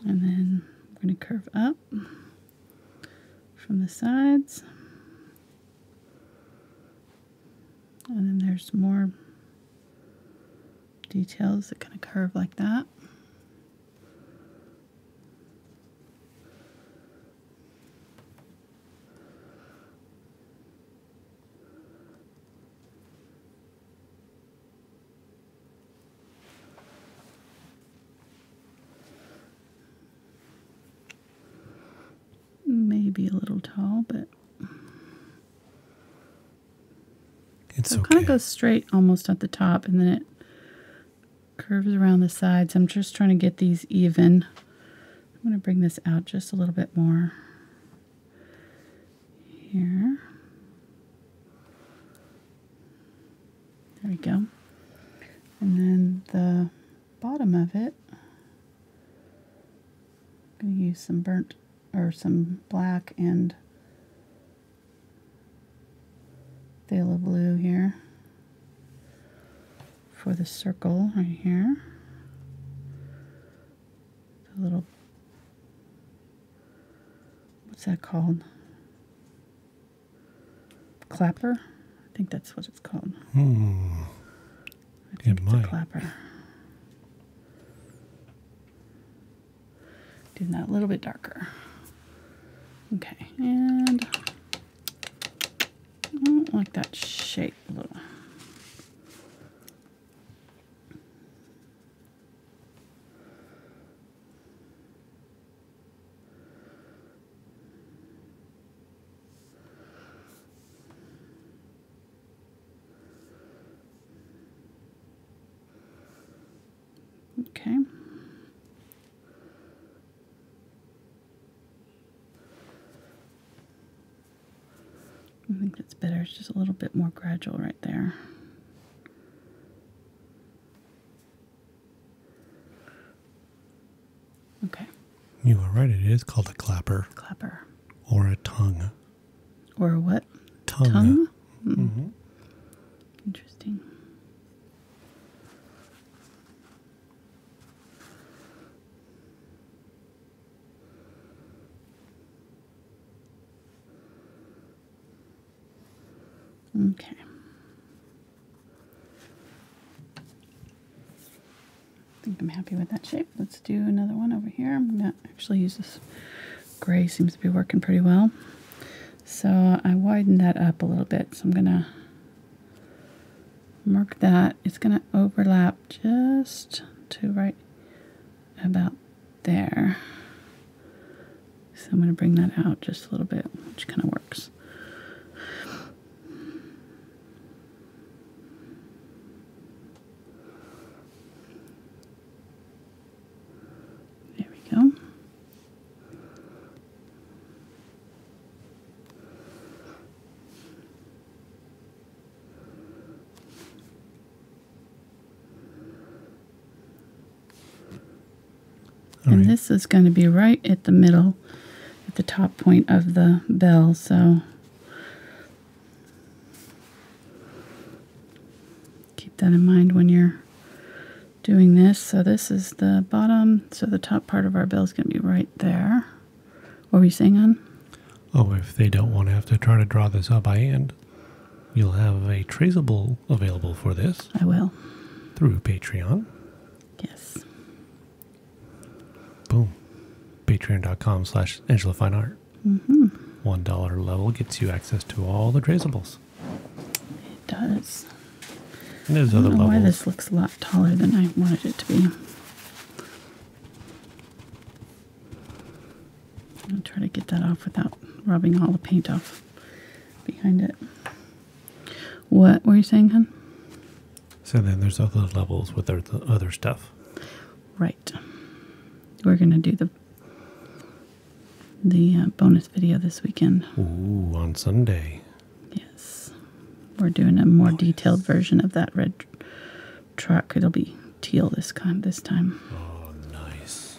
And then I'm going to curve up from the sides. And then there's more details that kind of curve like that. Maybe a little tall, but it's so it okay. kind of goes straight almost at the top, and then it curves around the sides. I'm just trying to get these even. I'm going to bring this out just a little bit more here. There we go. And then the bottom of it, I'm going to use some burnt or some black and phthalo blue here for the circle right here. A little, what's that called? Clapper? I think that's what it's called. I think it's a clapper. Doing that a little bit darker. Okay, and I don't like that shape a little. Okay. I think that's better. It's just a little bit more gradual right there. Okay. You are right. It is called a clapper. Clapper. Or a tongue. Or a what? Tongue. Mm-hmm. Interesting. Okay. I think I'm happy with that shape. Let's do another one over here. I'm going to actually use this gray. Seems to be working pretty well. So I widened that up a little bit. So I'm going to mark that. It's going to overlap just to right about there. So I'm going to bring that out just a little bit, which kind of works. There we go. And this is going to be right at the middle, at the top point of the bell, so keep that in mind when you're doing this. So this is the bottom, so the top part of our bell is going to be right there. What were you saying, hon? Oh, if they don't want to have to try to draw this out by hand, you'll have a traceable available for this. I will. Through Patreon. Yes. Boom. Patreon.com/AngelaFineArt. $1 level gets you access to all the traceables. It does. And there's I other don't know levels. why this looks a lot taller than I wanted it to be. I'll try to get that off without rubbing all the paint off behind it. What were you saying, hon? So then there's other levels with the other stuff. Right. We're going to do the bonus video this weekend. Ooh, on Sunday. Yes. We're doing a more detailed version of that red truck. It'll be teal this time. Oh, nice.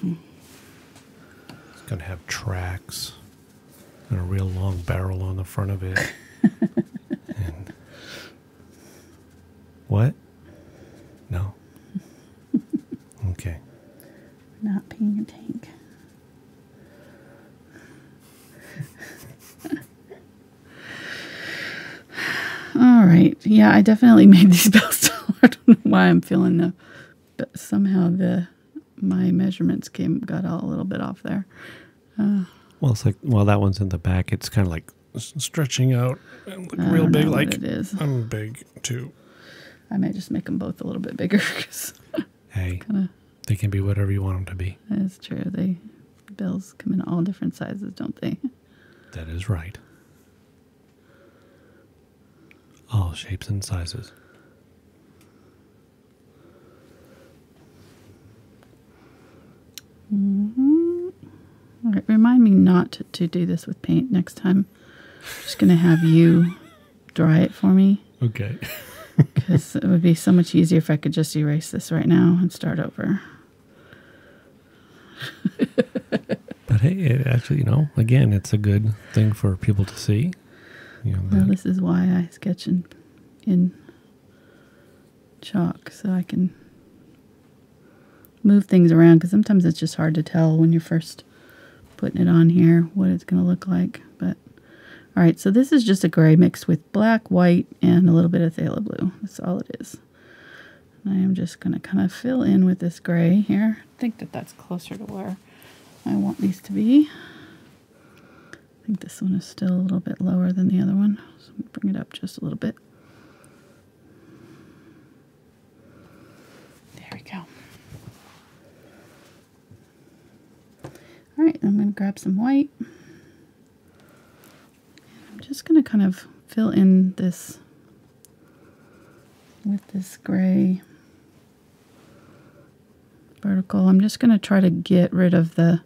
It's going to have tracks and a real long barrel on the front of it. And what? No. Okay. Not peeing a tank. All right. Yeah, I definitely made these bells taller. I don't know why I'm feeling but somehow my measurements got all a little bit off there. Well, it's like, that one's in the back. It's kind of like stretching out and look real don't big. know Like, what it is. I'm big too. I might just make them both a little bit bigger. Hey, they can be whatever you want them to be. That's true. Bells come in all different sizes, don't they? That is right. All shapes and sizes. All right, remind me not to do this with paint next time. I'm just going to have you dry it for me. Okay. Because it would be so much easier if I could just erase this right now and start over. But hey, it actually, again, it's a good thing for people to see. Well, this is why I sketch in chalk, so I can move things around, because sometimes it's just hard to tell when you're first putting it on here what it's going to look like. But all right, so this is just a gray mixed with black, white, and a little bit of phthalo blue. That's all it is. And I am just going to kind of fill in with this gray here. I think that's closer to where I want these to be. I think this one is still a little bit lower than the other one, so I'm going to bring it up just a little bit. There we go. All right, I'm going to grab some white. I'm just going to kind of fill in this with this gray vertical. I'm just going to try to get rid of the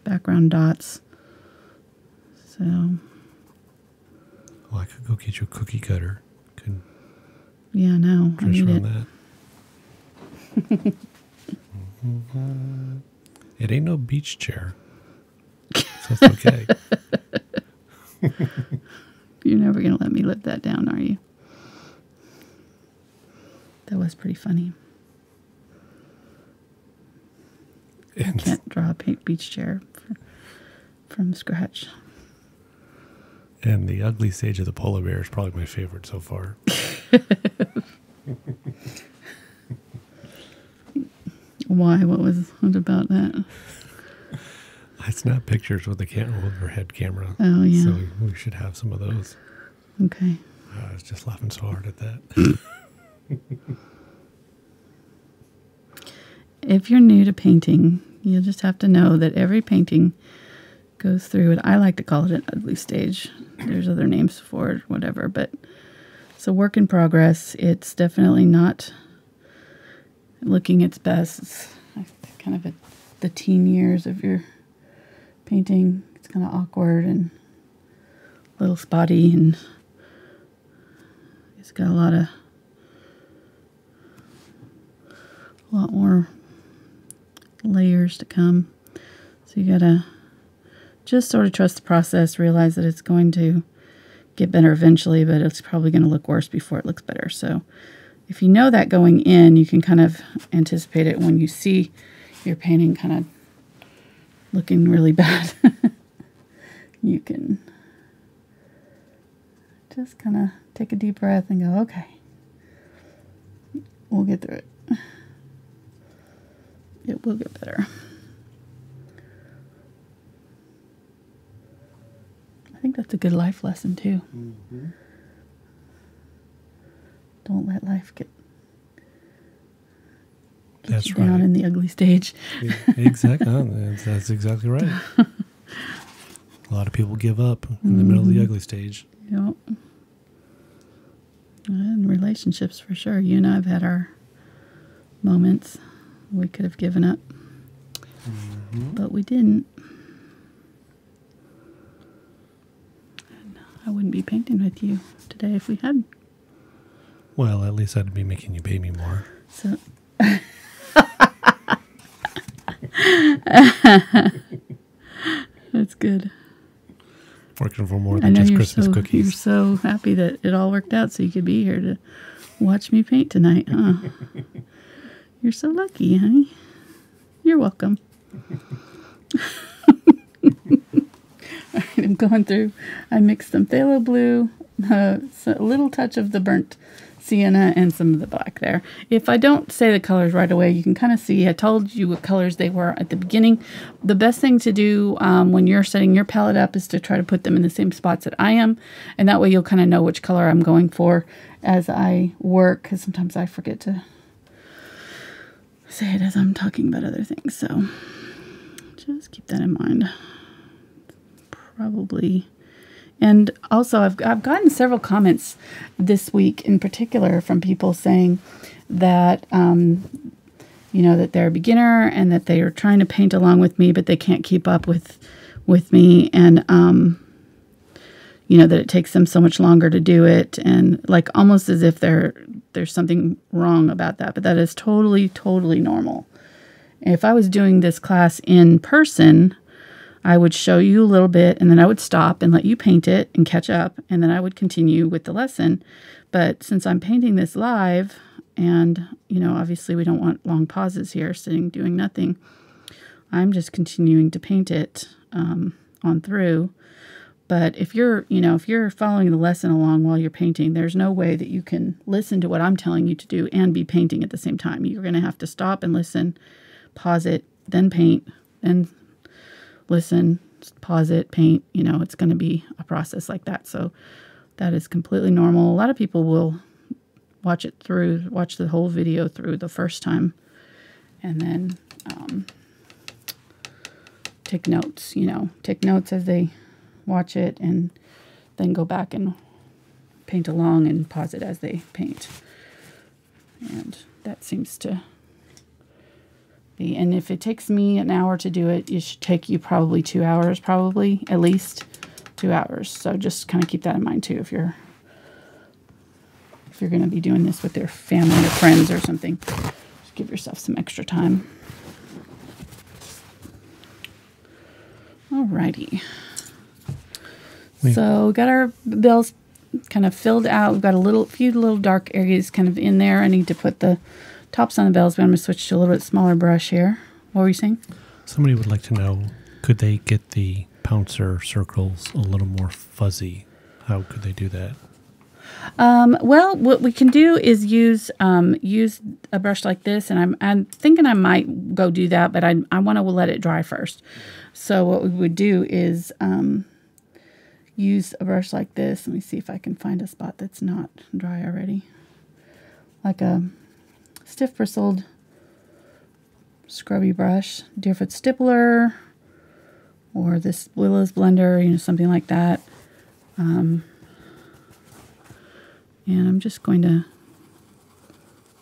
background dots. So. Well, I could go get you a cookie cutter. Could Yeah, no, I need it. That. It ain't no beach chair. So it's okay. You're never going to let me live that down, are you? That was pretty funny. I can't draw a beach chair from scratch. And the ugly stage of the polar bear is probably my favorite so far. Why? What about that? I snap pictures with the overhead camera. Oh, yeah. So we should have some of those. Okay. I was just laughing so hard at that. If you're new to painting, you'll just have to know that every painting goes through it. I like to call it an ugly stage. There's other names for it, whatever, but it's a work in progress. It's definitely not looking its best. It's kind of the teen years of your painting. It's kind of awkward and a little spotty, and it's got a lot more layers to come. So you gotta just sort of trust the process, realize that it's going to get better eventually, but it's probably going to look worse before it looks better. So if you know that going in, you can kind of anticipate it when you see your painting kind of looking really bad. You can just kind of take a deep breath and go, okay, we'll get through it. It will get better. I think that's a good life lesson too. Mm-hmm. Don't let life get that's you down right. in the ugly stage. Yeah, exactly. That's exactly right. A lot of people give up in the middle of the ugly stage. Yep. And relationships for sure. You and I have had our moments. We could have given up, but we didn't. And I wouldn't be painting with you today if we had. Well, at least I'd be making you pay me more. So. That's good. Working for more than just Christmas cookies. You're so happy that it all worked out so you could be here to watch me paint tonight, huh? You're so lucky, honey. You're welcome. All right, I'm going through. I mixed some phthalo blue, a little touch of the burnt sienna, and some of the black there. If I don't say the colors right away, you can kind of see. I told you what colors they were at the beginning. The best thing to do when you're setting your palette up is to try to put them in the same spots that I am, and that way you'll kind of know which color I'm going for as I work, because sometimes I forget to say it as I'm talking about other things. So just keep that in mind. Probably. And also, I've gotten several comments this week in particular from people saying that, that they're a beginner and that they are trying to paint along with me, but they can't keep up with me. And, that it takes them so much longer to do it. And like almost as if there's something wrong about that. But that is totally, totally normal. And if I was doing this class in person, I would show you a little bit, and then I would stop and let you paint it and catch up, and then I would continue with the lesson. But since I'm painting this live, and, obviously we don't want long pauses here, sitting doing nothing, I'm just continuing to paint it on through. But if you're following the lesson along while you're painting, there's no way that you can listen to what I'm telling you to do and be painting at the same time. You're going to have to stop and listen, pause it, then paint, then listen, pause it, paint. It's going to be a process like that. So that is completely normal. A lot of people will watch the whole video through the first time, and then take notes, take notes as they watch it, and then go back and paint along and pause it as they paint. And that seems to be, and if it takes me an hour to do it, it should take you probably 2 hours, probably at least 2 hours. So just kind of keep that in mind too. If you're going to be doing this with your family or friends or something, just give yourself some extra time. Alrighty. So we got our bills kind of filled out. We've got a few little dark areas kind of in there. I need to put the tops on the bells, but I'm going to switch to a little bit smaller brush here. What were you saying? Somebody would like to know, could they get the pouncer circles a little more fuzzy? how could they do that? Well, what we can do is use a brush like this, and I'm thinking I might go do that, but I want to let it dry first. So what we would do is use a brush like this. Let me see if I can find a spot that's not dry already. Like a stiff bristled scrubby brush, Deerfoot Stippler, or this Willow's blender, you know, something like that. And I'm just going to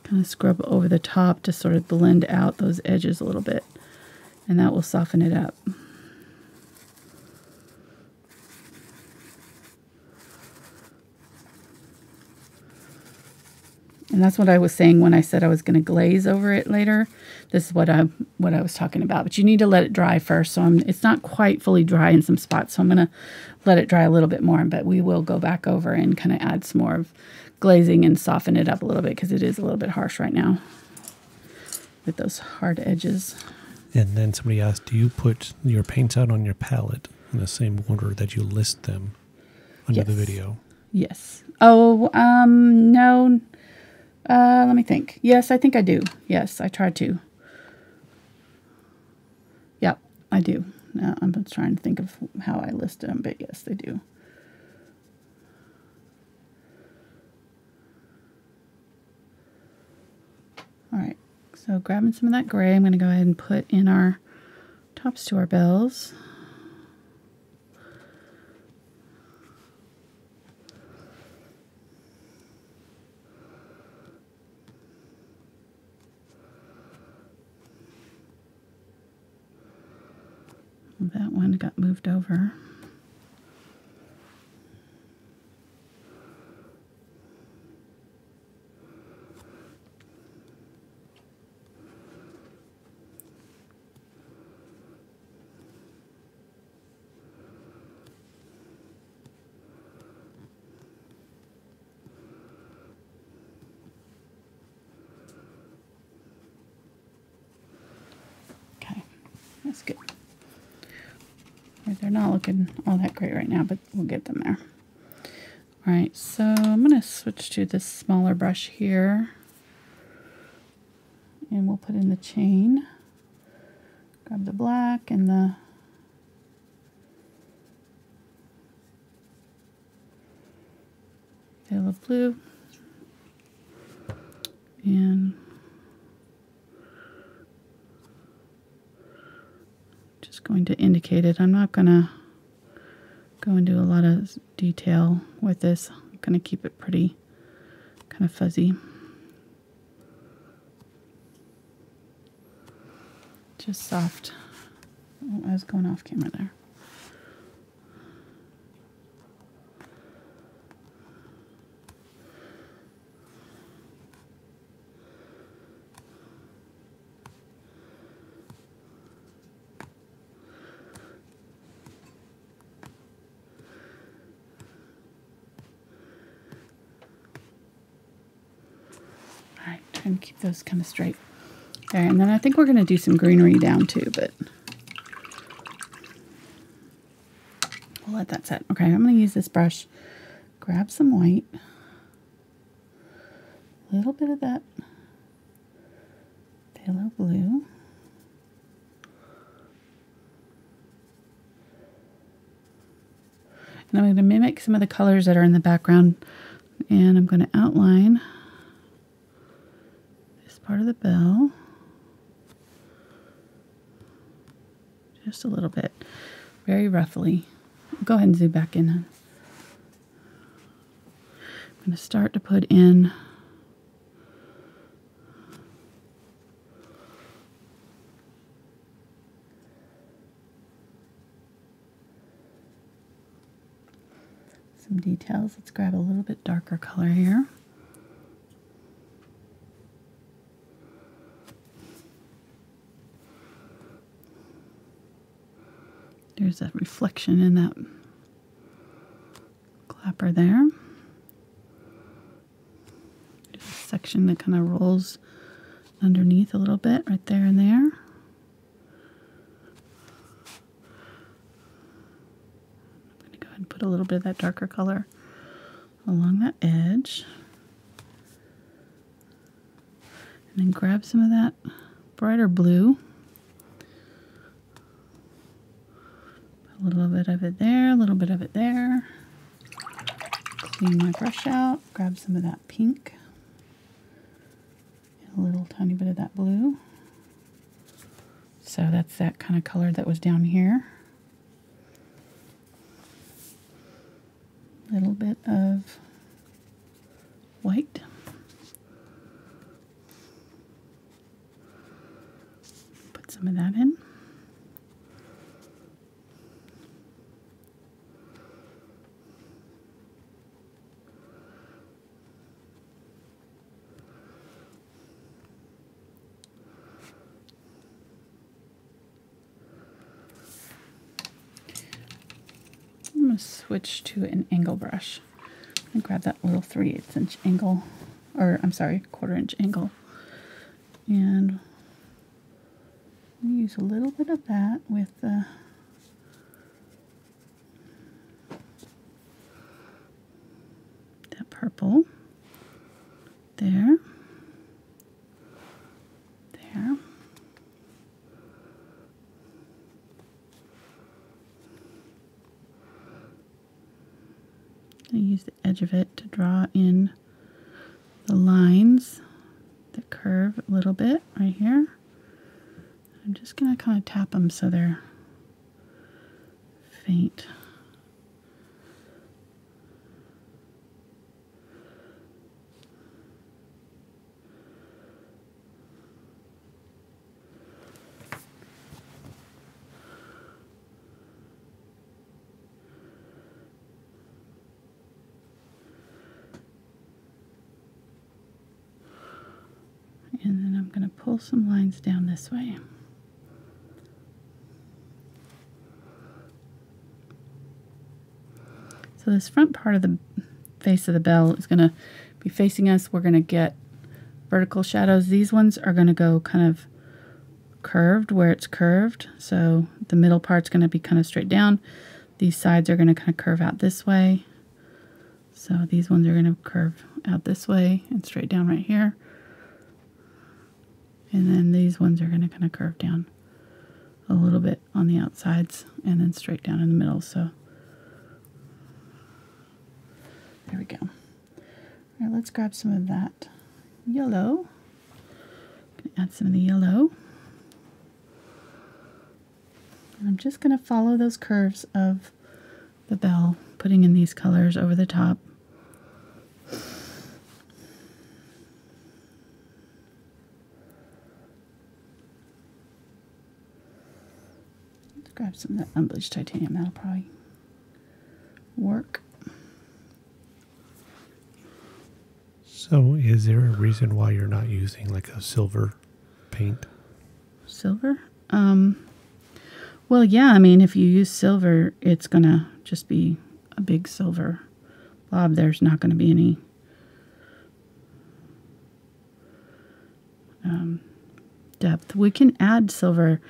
kind of scrub over the top to sort of blend out those edges a little bit. And that will soften it up. And that's what I was saying when I said I was going to glaze over it later. This is what I was talking about. But you need to let it dry first. So it's not quite fully dry in some spots. So I'm going to let it dry a little bit more. But we will go back over and kind of add some more of glazing and soften it up a little bit because it is a little bit harsh right now with those hard edges. And then somebody asked, do you put your paints out on your palette in the same order that you list them under the video? Yes. Oh, no. Let me think. Yes, I think I do. Yes, I try to. Yep, I do. I'm trying to think of how I list them, but yes, they do. All right, so grabbing some of that gray, I'm going to go ahead and put in our tops to our bells. That one got moved over. Okay, that's good. They're not looking all that great right now, but we'll get them there. All right, so I'm going to switch to this smaller brush here. And we'll put in the chain. Grab the black and the phthalo blue. And going to indicate it. I'm not going to go into a lot of detail with this. I'm going to keep it pretty kind of fuzzy. Just soft. Oh, I was going off camera there. And keep those kind of straight there. And then I think we're going to do some greenery down too, but we'll let that set. Okay, I'm going to use this brush, grab some white, a little bit of that phthalo blue, and I'm going to mimic some of the colors that are in the background, and I'm going to outline part of the bell just a little bit, very roughly. Go ahead and zoom back in. I'm going to start to put in some details. Let's grab a little bit darker color here. There's a reflection in that clapper there. There's a section that kind of rolls underneath a little bit right there and there. I'm going to go ahead and put put a little bit of that darker color along that edge. And then grab some of that brighter blue. A little bit of it there, a little bit of it there. Clean my brush out, grab some of that pink. And a little tiny bit of that blue. So that's that kind of color that was down here. A little bit of white. Put some of that in. I'm going to switch to an angle brush and grab that little 3/8 inch angle, or I'm sorry, 1/4 inch angle. And use a little bit of that with the that purple there, there. I use the edge of it to draw in the lines that curve a little bit right here. I'm just going to kind of tap them so they're faint. And then I'm going to pull some lines down this way. So this front part of the face of the bell is going to be facing us. We're going to get vertical shadows. These ones are going to go kind of curved where it's curved. So the middle part's going to be kind of straight down. These sides are going to kind of curve out this way. So these ones are going to curve out this way and straight down right here. And then these ones are going to kind of curve down a little bit on the outsides and then straight down in the middle. So there we go. All right, let's grab some of that yellow. I'm going to add some of the yellow. And I'm just going to follow those curves of the bell, putting in these colors over the top. Grab some of that unbleached titanium, that'll probably work. So is there a reason why you're not using like a silver paint? Silver? Well, yeah, I mean, if you use silver, it's going to just be a big silver blob. There's not going to be any depth. We can add silver,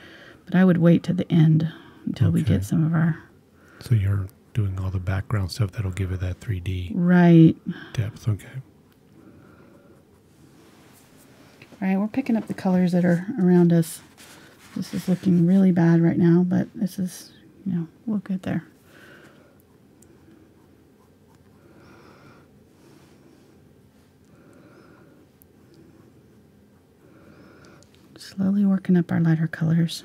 but I would wait to the end until we get some of our... So you're doing all the background stuff that'll give it that 3D right depth. Okay. All right, we're picking up the colors that are around us. This is looking really bad right now, but this is, you know, we'll get there. Slowly working up our lighter colors.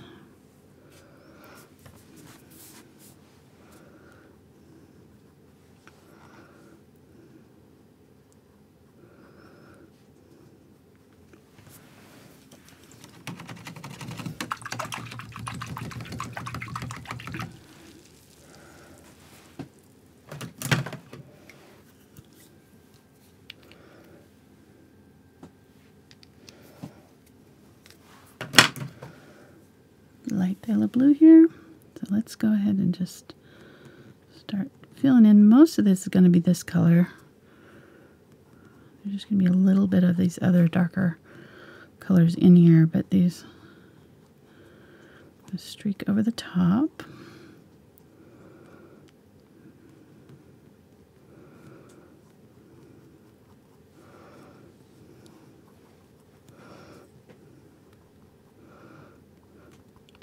Light phthalo blue here. So let's go ahead and just start filling in. Most of this is going to be this color. There's just going to be a little bit of these other darker colors in here, but these streak over the top.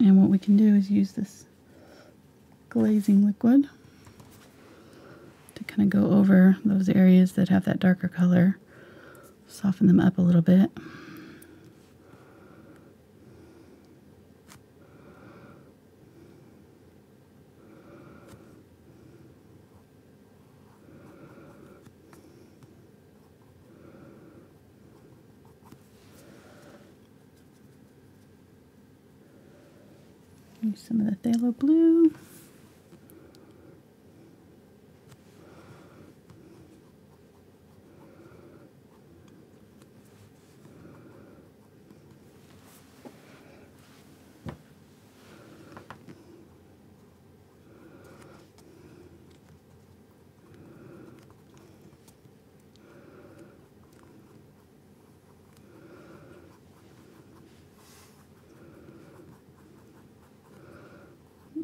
And what we can do is use this glazing liquid to kind of go over those areas that have that darker color, soften them up a little bit. Use some of the phthalo blue.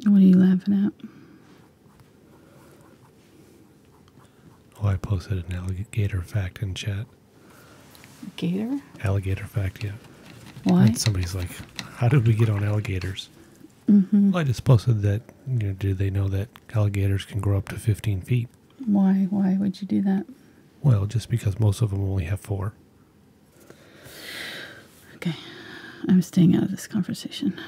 What are you laughing at? Oh, I posted an alligator fact in chat. Gator? Alligator fact, yeah. Why? And somebody's like, how did we get on alligators? Mm-hmm. Well, I just posted that, do they know that alligators can grow up to 15 feet? Why? Why would you do that? Well, just because most of them only have 4. Okay. I'm staying out of this conversation.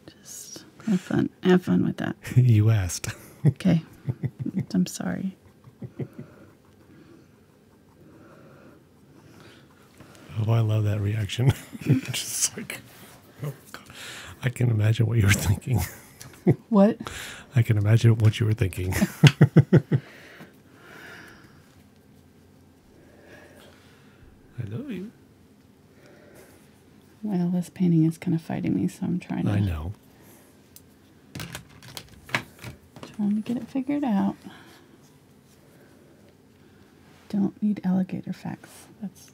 Just have fun. Have fun with that. You asked. Okay. I'm sorry. Oh, I love that reaction. Just like, oh God. I can imagine what you were thinking. What? I can imagine what you were thinking. I love you. Well, this painting is kind of fighting me, so I'm trying to... I know. Trying to get it figured out. Don't need alligator facts. That's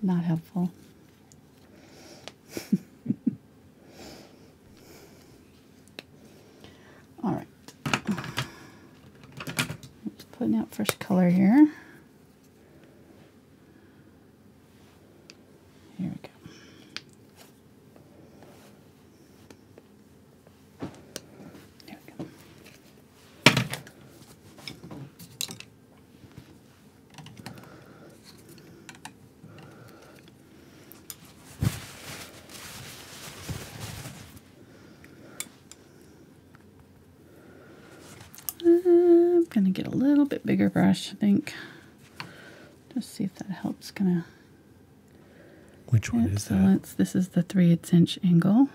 not helpful. All right. Just putting out fresh color here. Here we go. There we go. I'm gonna get a little bit bigger brush, I think. Just see if that helps kind of. Which one is that? This is the 3/8 inch angle.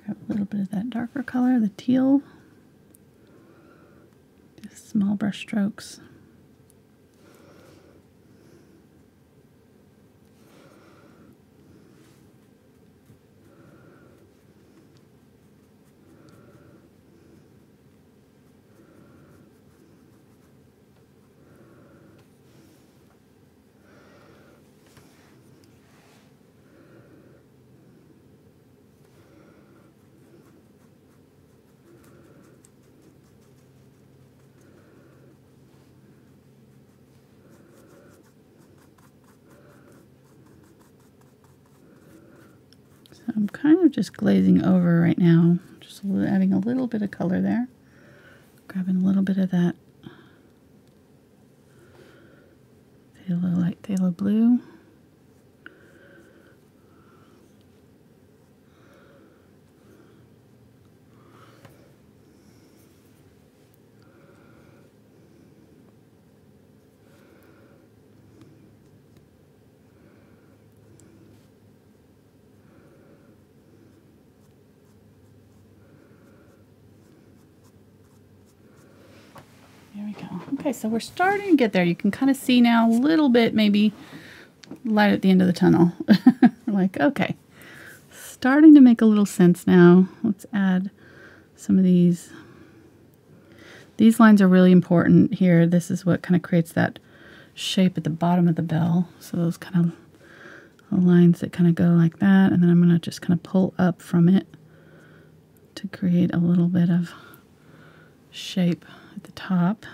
Grab a little bit of that darker color, the teal. Just small brush strokes. So I'm kind of just glazing over right now, just adding a little bit of color there. Grabbing a little bit of that light phthalo blue. There we go. Okay, so we're starting to get there. You can kind of see now a little bit, maybe a light at the end of the tunnel. Like, okay, starting to make a little sense now. Let's add some of these. These lines are really important here. This is what kind of creates that shape at the bottom of the bell. So those kind of lines that kind of go like that. And then I'm going to just kind of pull up from it to create a little bit of shape at the top.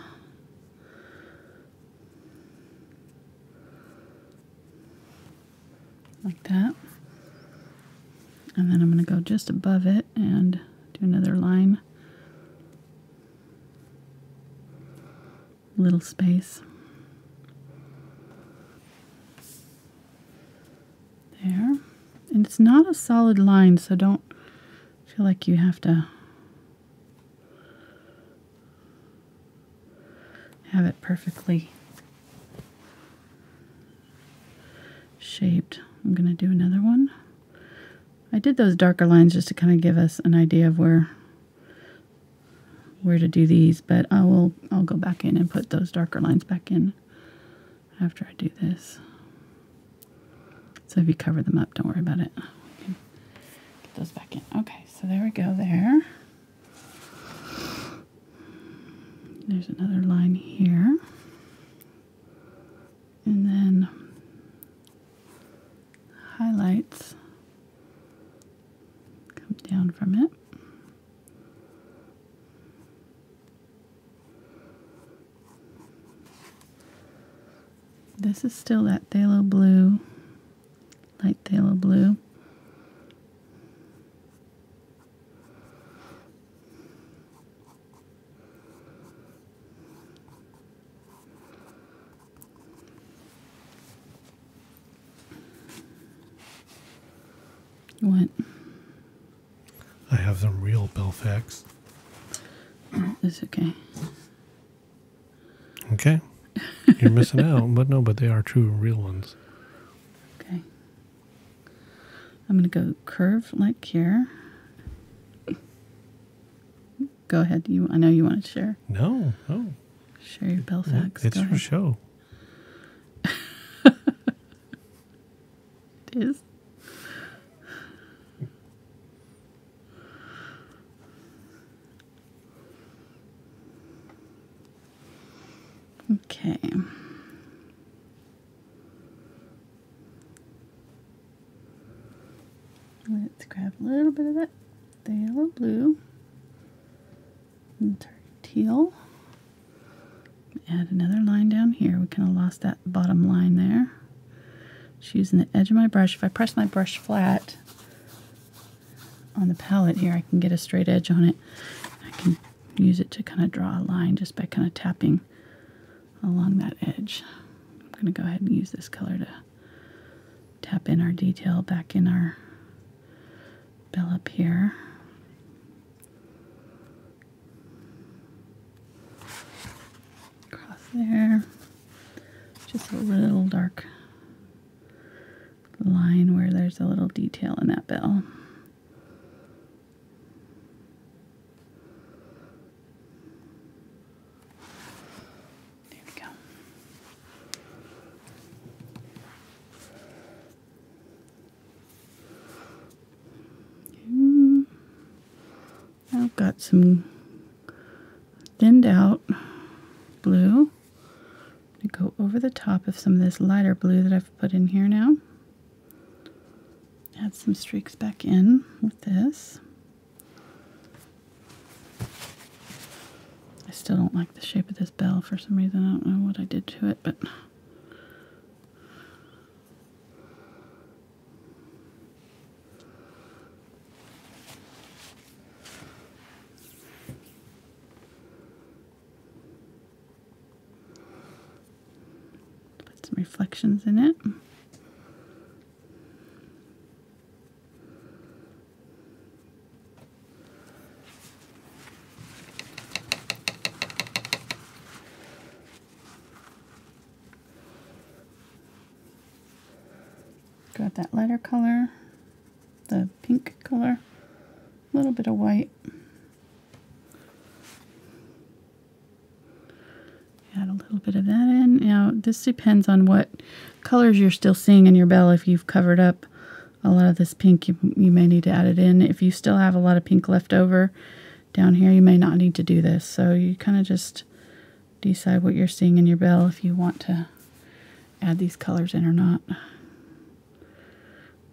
Like that. And then I'm going to go just above it and do another line. Little space. There. And it's not a solid line, so don't feel like you have to have it perfectly shaped. I'm going to do another one. I did those darker lines just to kind of give us an idea of where to do these, but I'll go back in and put those darker lines back in after I do this. So if you cover them up, don't worry about it. We can get those back in. Okay, so there we go there. There's another line here. And then highlights come down from it. This is still that phthalo blue, light phthalo blue. What? I have some real bell facts. Oh, it's okay. Okay. You're missing out, but they are true real ones. Okay. I'm going to go curve like here. Go ahead. I know you want to share. No. Share your bell facts. It's your show. It is. Okay. Let's grab a little bit of that phthalo blue and turn teal. Add another line down here. We kind of lost that bottom line there. Just using the edge of my brush. If I press my brush flat on the palette here, I can get a straight edge on it. I can use it to kind of draw a line just by kind of tapping along that edge. I'm going to go ahead and use this color to tap in our detail back in our bell up here. Across there. Just a little dark line where there's a little detail in that bell. I've got some thinned out blue to go over the top of some of this lighter blue that I've put in here now. Add some streaks back in with this. I still don't like the shape of this bell for some reason. I don't know what I did to it, but reflections in it. Got that lighter color, the pink color, a little bit of white. Add a little bit of that in. Now, this depends on what colors you're still seeing in your bell, if you've covered up a lot of this pink, you may need to add it in. If you still have a lot of pink left over down here, you may not need to do this. So you kind of just decide what you're seeing in your bell if you want to add these colors in or not. I'm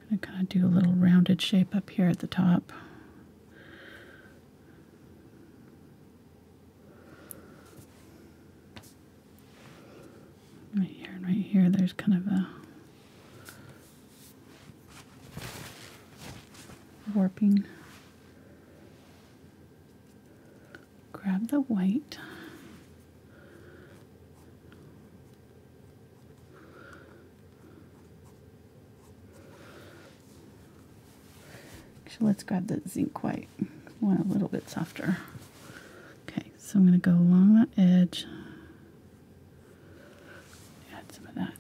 going to kind of do a little rounded shape up here at the top. Right here and right here, there's kind of a warping. Grab the white. Actually, let's grab the Zinc White. I want a little bit softer. Okay, so I'm going to go along that edge. Add some of that.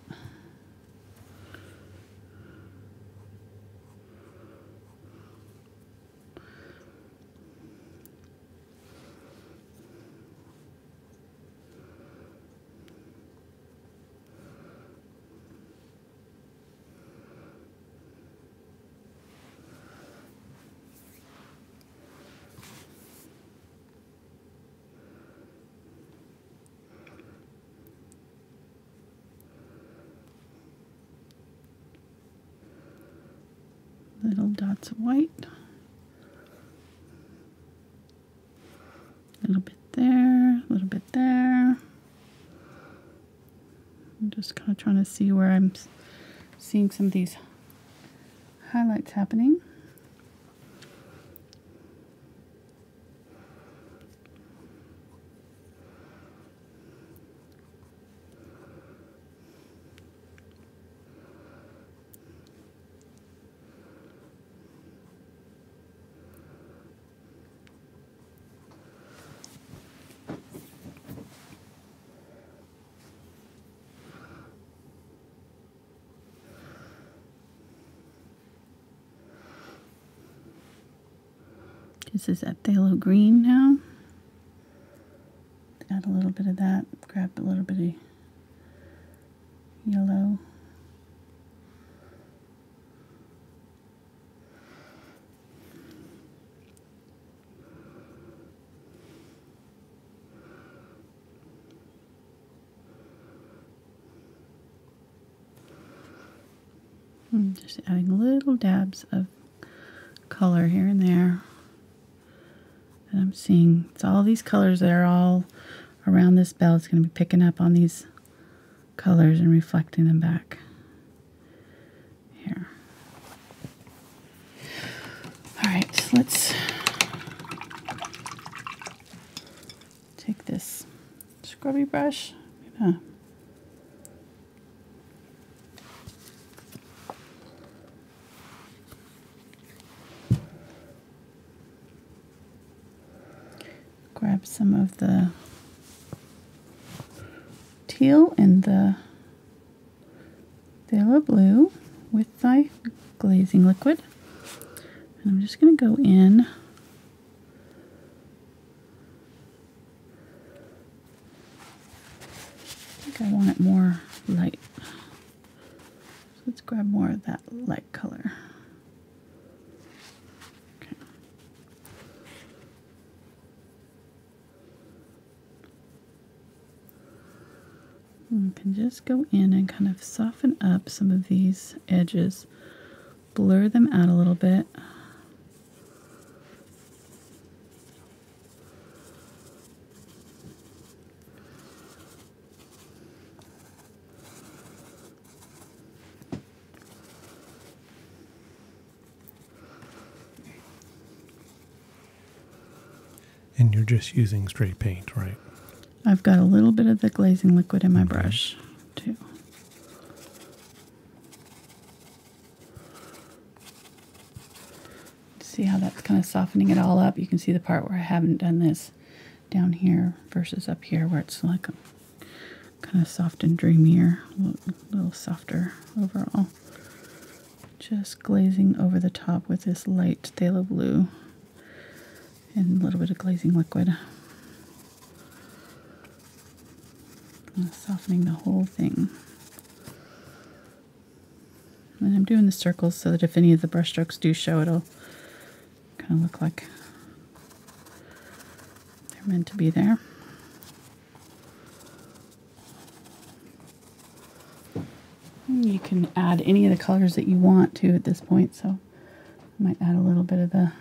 Little dots of white. A little bit there, a little bit there. I'm just kind of trying to see where I'm seeing some of these highlights happening. This is that phthalo green now. Add a little bit of that. Grab a little bit of yellow. I'm just adding little dabs of color here and there. And I'm seeing it's all these colors that are all around this bell. It's going to be picking up on these colors and reflecting them back here. All right, so let's take this scrubby brush. Grab some of the teal and the phthalo blue with my glazing liquid. And I'm just going to go in. I think I want it more light. So let's grab more of that light color. You can just go in and kind of soften up some of these edges, blur them out a little bit. And you're just using straight paint, right? I've got a little bit of the glazing liquid in my brush, too. See how that's kind of softening it all up? You can see the part where I haven't done this down here versus up here where it's like a kind of soft and dreamier, a little softer overall. Just glazing over the top with this light phthalo blue and a little bit of glazing liquid. Softening the whole thing. And I'm doing the circles so that if any of the brush strokes do show, it'll kind of look like they're meant to be there. And you can add any of the colors that you want to at this point, so I might add a little bit of the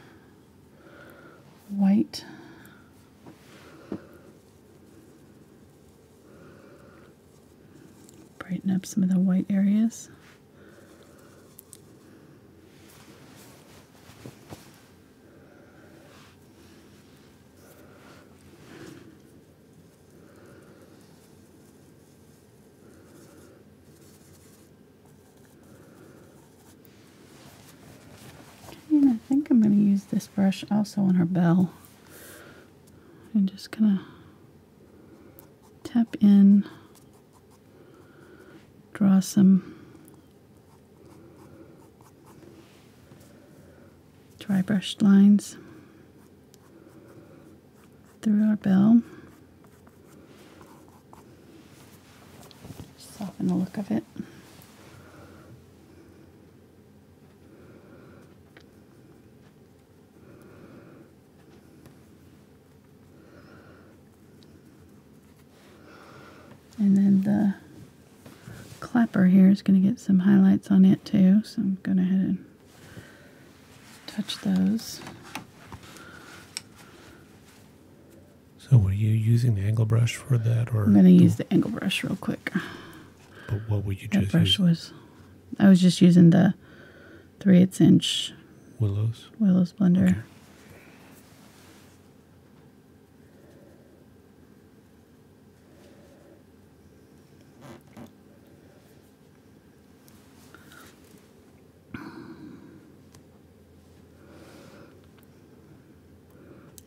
white. Brighten up some of the white areas. And I think I'm going to use this brush also on her bell. And just kind of tap in, draw some dry brushed lines through our bell. Soften the look of it. And then the clapper here is going to get some highlights on it too, so I'm going to go ahead and touch those. So were you using the angle brush for that, or I'm going to use the angle brush real quick. But what would you That just brush use? I was just using the 3/8 inch Willow's blender. Okay.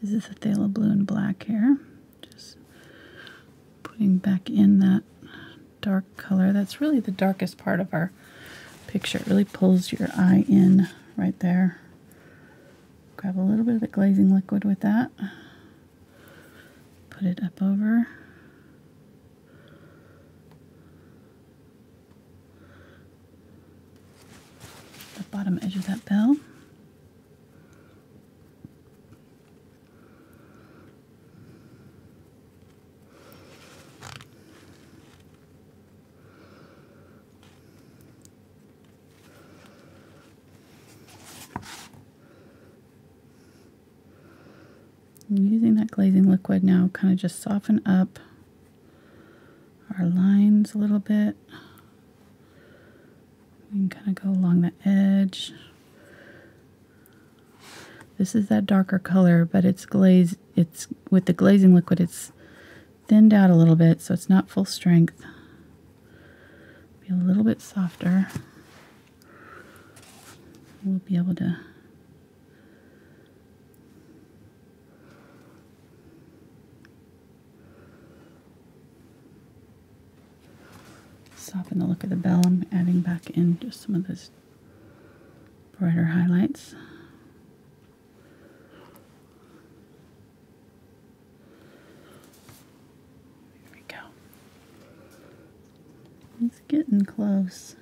This is a phthalo blue and black here. Just putting back in that dark color. That's really the darkest part of our picture. It really pulls your eye in right there. Grab a little bit of the glazing liquid with that. Put it up over. The bottom edge of that bell. Using that glazing liquid now, kind of just soften up our lines a little bit. We can kind of go along the edge. This is that darker color, but it's glazed. It's with the glazing liquid, it's thinned out a little bit, so it's not full strength. Be a little bit softer. We'll be able to soften the look of the bell. I'm adding back in just some of those brighter highlights. Here we go. It's getting close.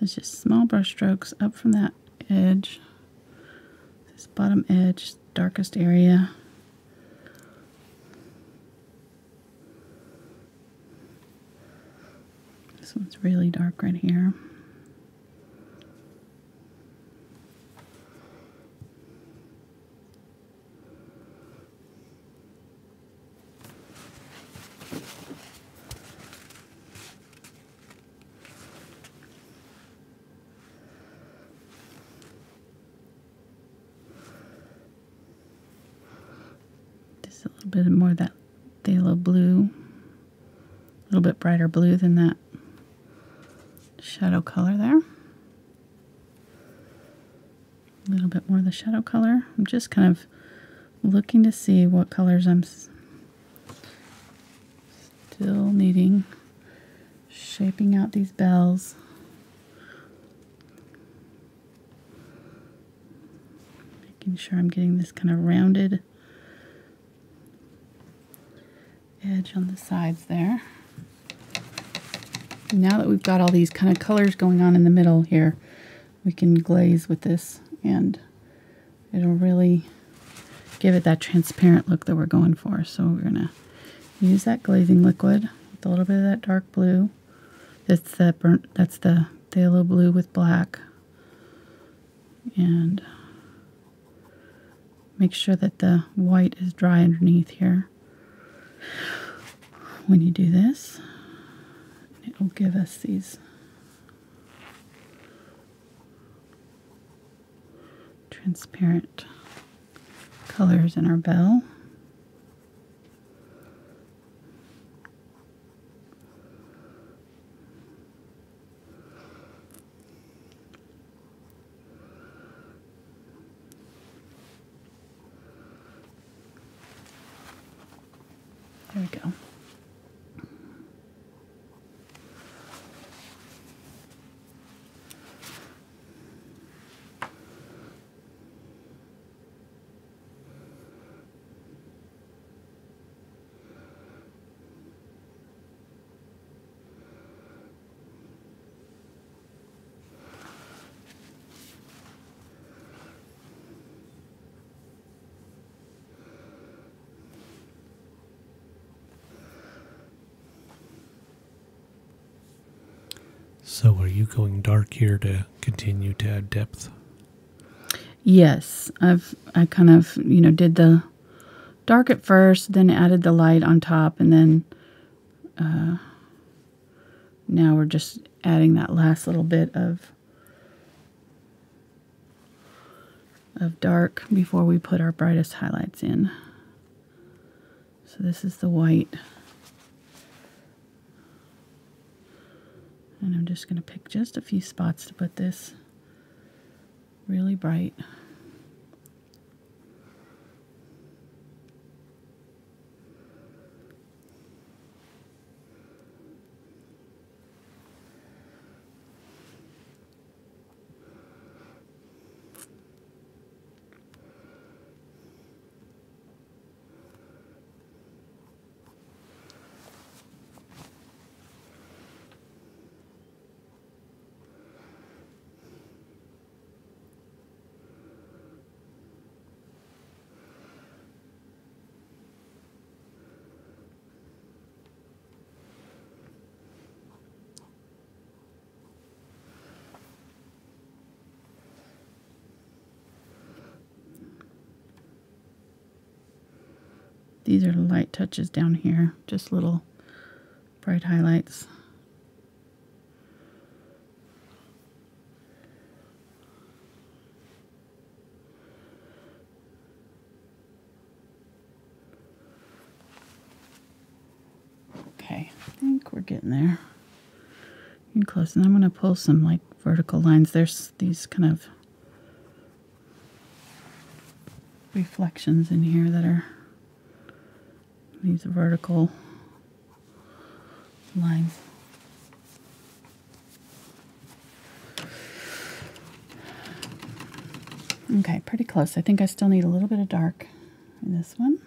It's just small brush strokes up from that edge, this bottom edge, darkest area. This one's really dark right here. A little bit more of that phthalo blue. bit brighter blue than that shadow color there. A little bit more of the shadow color. I'm just kind of looking to see what colors I'm still needing. Shaping out these bells. Making sure I'm getting this kind of rounded edge on the sides there. Now that we've got all these kind of colors going on in the middle here, we can glaze with this and it'll really give it that transparent look that we're going for. So we're going to use that glazing liquid with a little bit of that dark blue. That's the phthalo blue with black. And make sure that the white is dry underneath here. When you do this, it will give us these transparent colors in our bell. There we go. So are you going dark here to continue to add depth? Yes, I kind of, did the dark at first, then added the light on top, and then now we're just adding that last little bit of dark before we put our brightest highlights in. So this is the white. And I'm just going to pick just a few spots to put this really bright. These are light touches down here, just little bright highlights. Okay, I think we're getting there. Getting close, and I'm going to pull some like vertical lines. There's these kind of reflections in here that are these vertical lines. Okay, pretty close. I think I still need a little bit of dark in this one.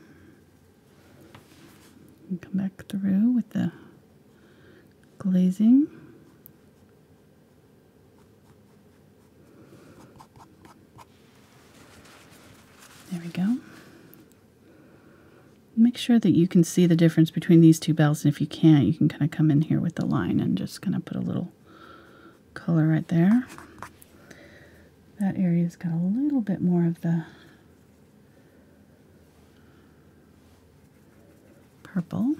And come back through with the glazing. There we go. Make sure that you can see the difference between these two bells, and if you can't, you can kind of come in here with the line and just kind of put a little color right there. That area's got a little bit more of the purple.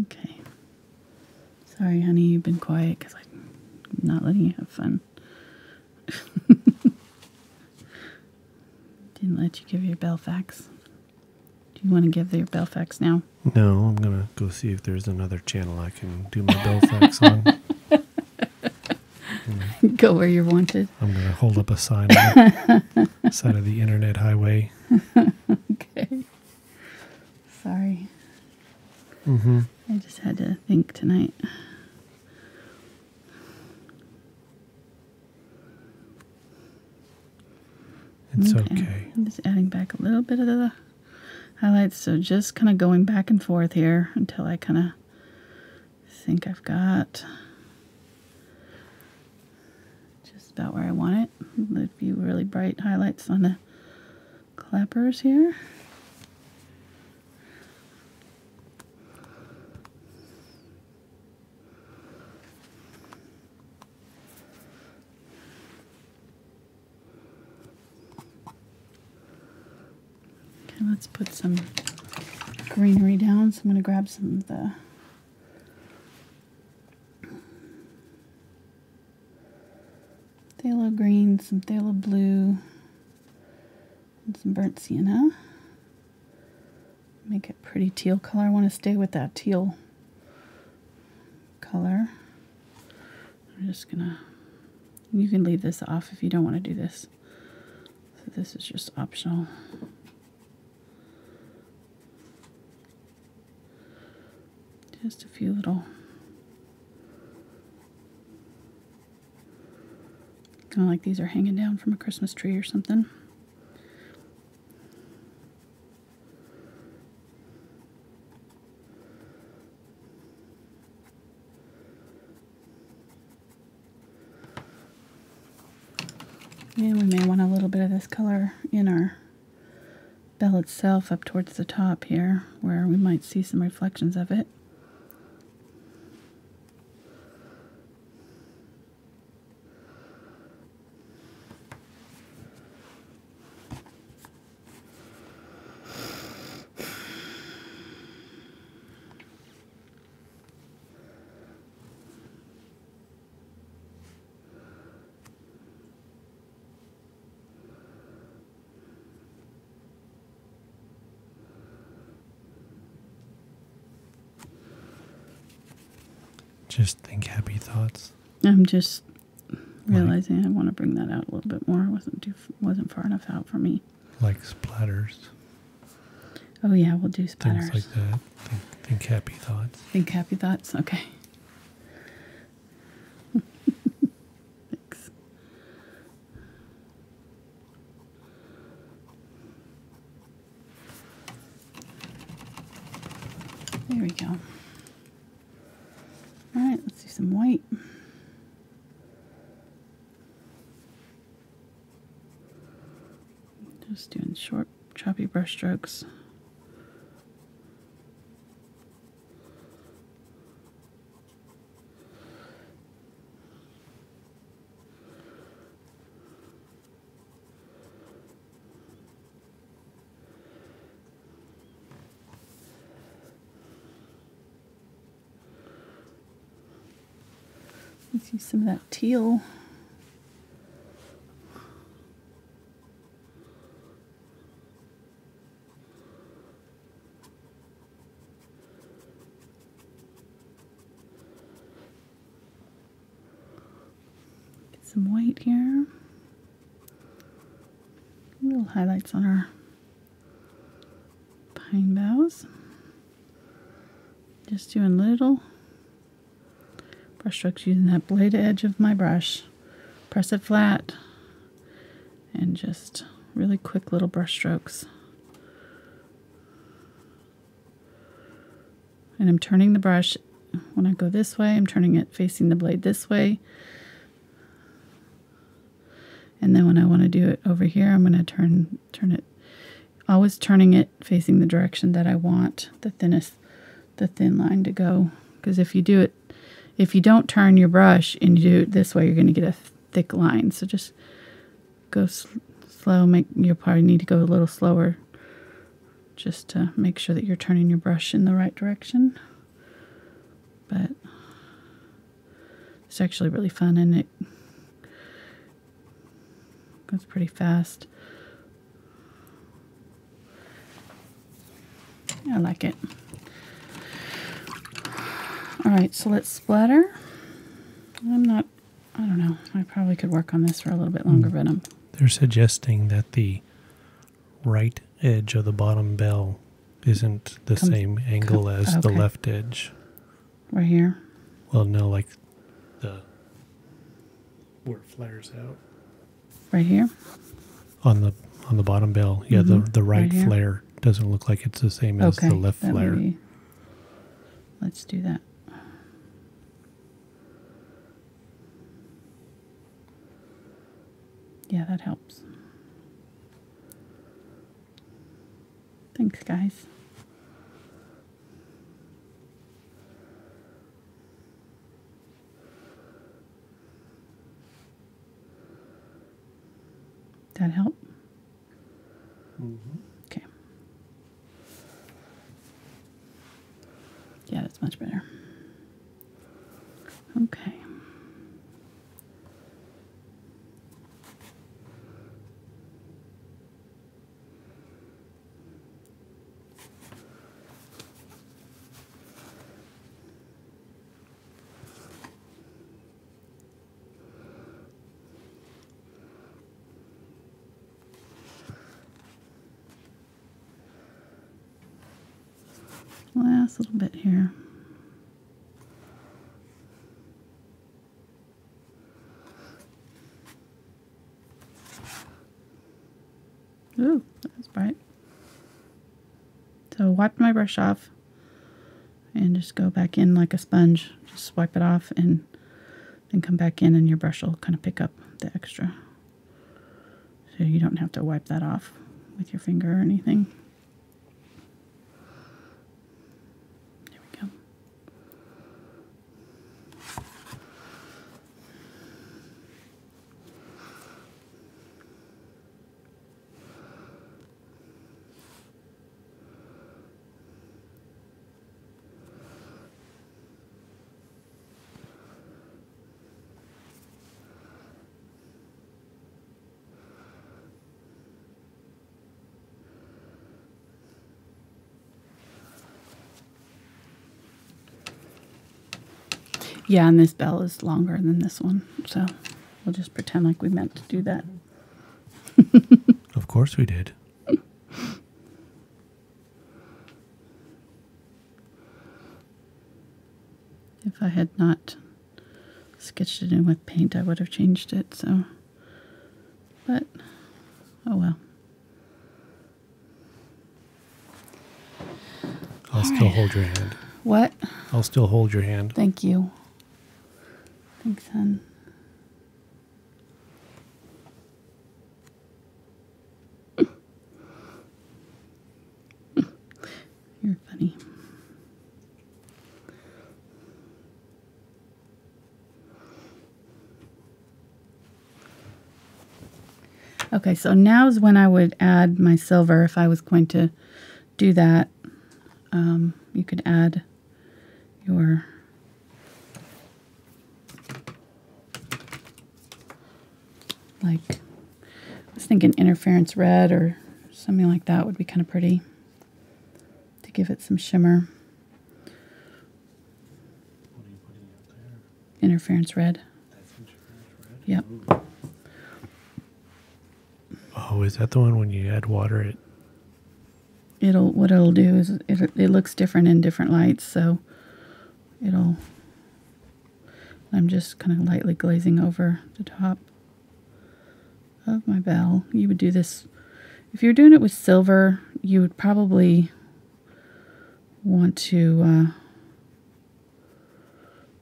Okay. Sorry, honey, you've been quiet because I'm not letting you have fun. Didn't let you give your Belfax. Do you want to give your Belfax now? No, I'm going to go see if there's another channel I can do my Belfax on. Go where you're wanted. I'm going to hold up a sign on the side of the internet highway. Okay. Sorry. Mm-hmm. I just had to think tonight. It's okay. I'm just adding back a little bit of the highlights. So just kind of going back and forth here until I kind of think I've got just about where I want it. A few really bright highlights on the clappers here. Okay, let's put some greenery down. So I'm going to grab some of the phthalo green, some phthalo blue, and some burnt sienna. Make it pretty teal color. I want to stay with that teal color. I'm just gonna, you can leave this off if you don't want to do this. So this is just optional. Just a few little, kind of like these are hanging down from a Christmas tree or something. And we may want a little bit of this color in our bell itself up towards the top here, where we might see some reflections of it. Just think happy thoughts. I'm just realizing I want to bring that out a little bit more. It wasn't far enough out for me. Like splatters. Oh yeah, we'll do splatters. Things like that. Think happy thoughts. Think happy thoughts? Okay. Thanks. There we go. Alright, let's do some white. Just doing short, choppy brush strokes. Let's use some of that teal. Get some white here. Little highlights on our pine boughs. Just doing little brush strokes using that blade edge of my brush. Press it flat and just really quick little brush strokes. And I'm turning the brush. When I go this way, I'm turning it facing the blade this way. And then when I want to do it over here, I'm going to turn it, always turning it facing the direction that I want the thin line to go. Because if you don't turn your brush and you do it this way, you're going to get a thick line. So just go slow. You'll probably need to go a little slower just to make sure that you're turning your brush in the right direction. but it's actually really fun, and it goes pretty fast. I like it. All right, so let's splatter. I don't know. I probably could work on this for a little bit longer, but they're suggesting that the right edge of the bottom bell isn't the same angle as the left edge. Right here? Well, no, like where it flares out. Right here? On the bottom bell. Yeah, the right flare doesn't look like it's the same as the left flare. Let's do that. Yeah, that helps. Thanks, guys. That help? Okay. Yeah, that's much better. Okay. Last little bit here. Ooh, that's bright. So wipe my brush off and just go back in like a sponge. Just wipe it off and then come back in, and your brush will kind of pick up the extra. So you don't have to wipe that off with your finger or anything. Yeah, and this bell is longer than this one, so we'll just pretend like we meant to do that. Of course we did. If I had not sketched it in with paint, I would have changed it, so, but, oh well. I'll still hold your hand. What? I'll still hold your hand. Thank you. Thanks, hon. You're funny. Okay, so now is when I would add my silver. If I was going to do that, you could add your like, I was thinking interference red or something like that would be kind of pretty to give it some shimmer. What are you putting out there? Interference red. That's interference red? Yep. Ooh. Oh, is that the one when you add water? What it'll do is it looks different in different lights, so I'm just kind of lightly glazing over the top of my bell. You would do this, if you're doing it with silver, you would probably want to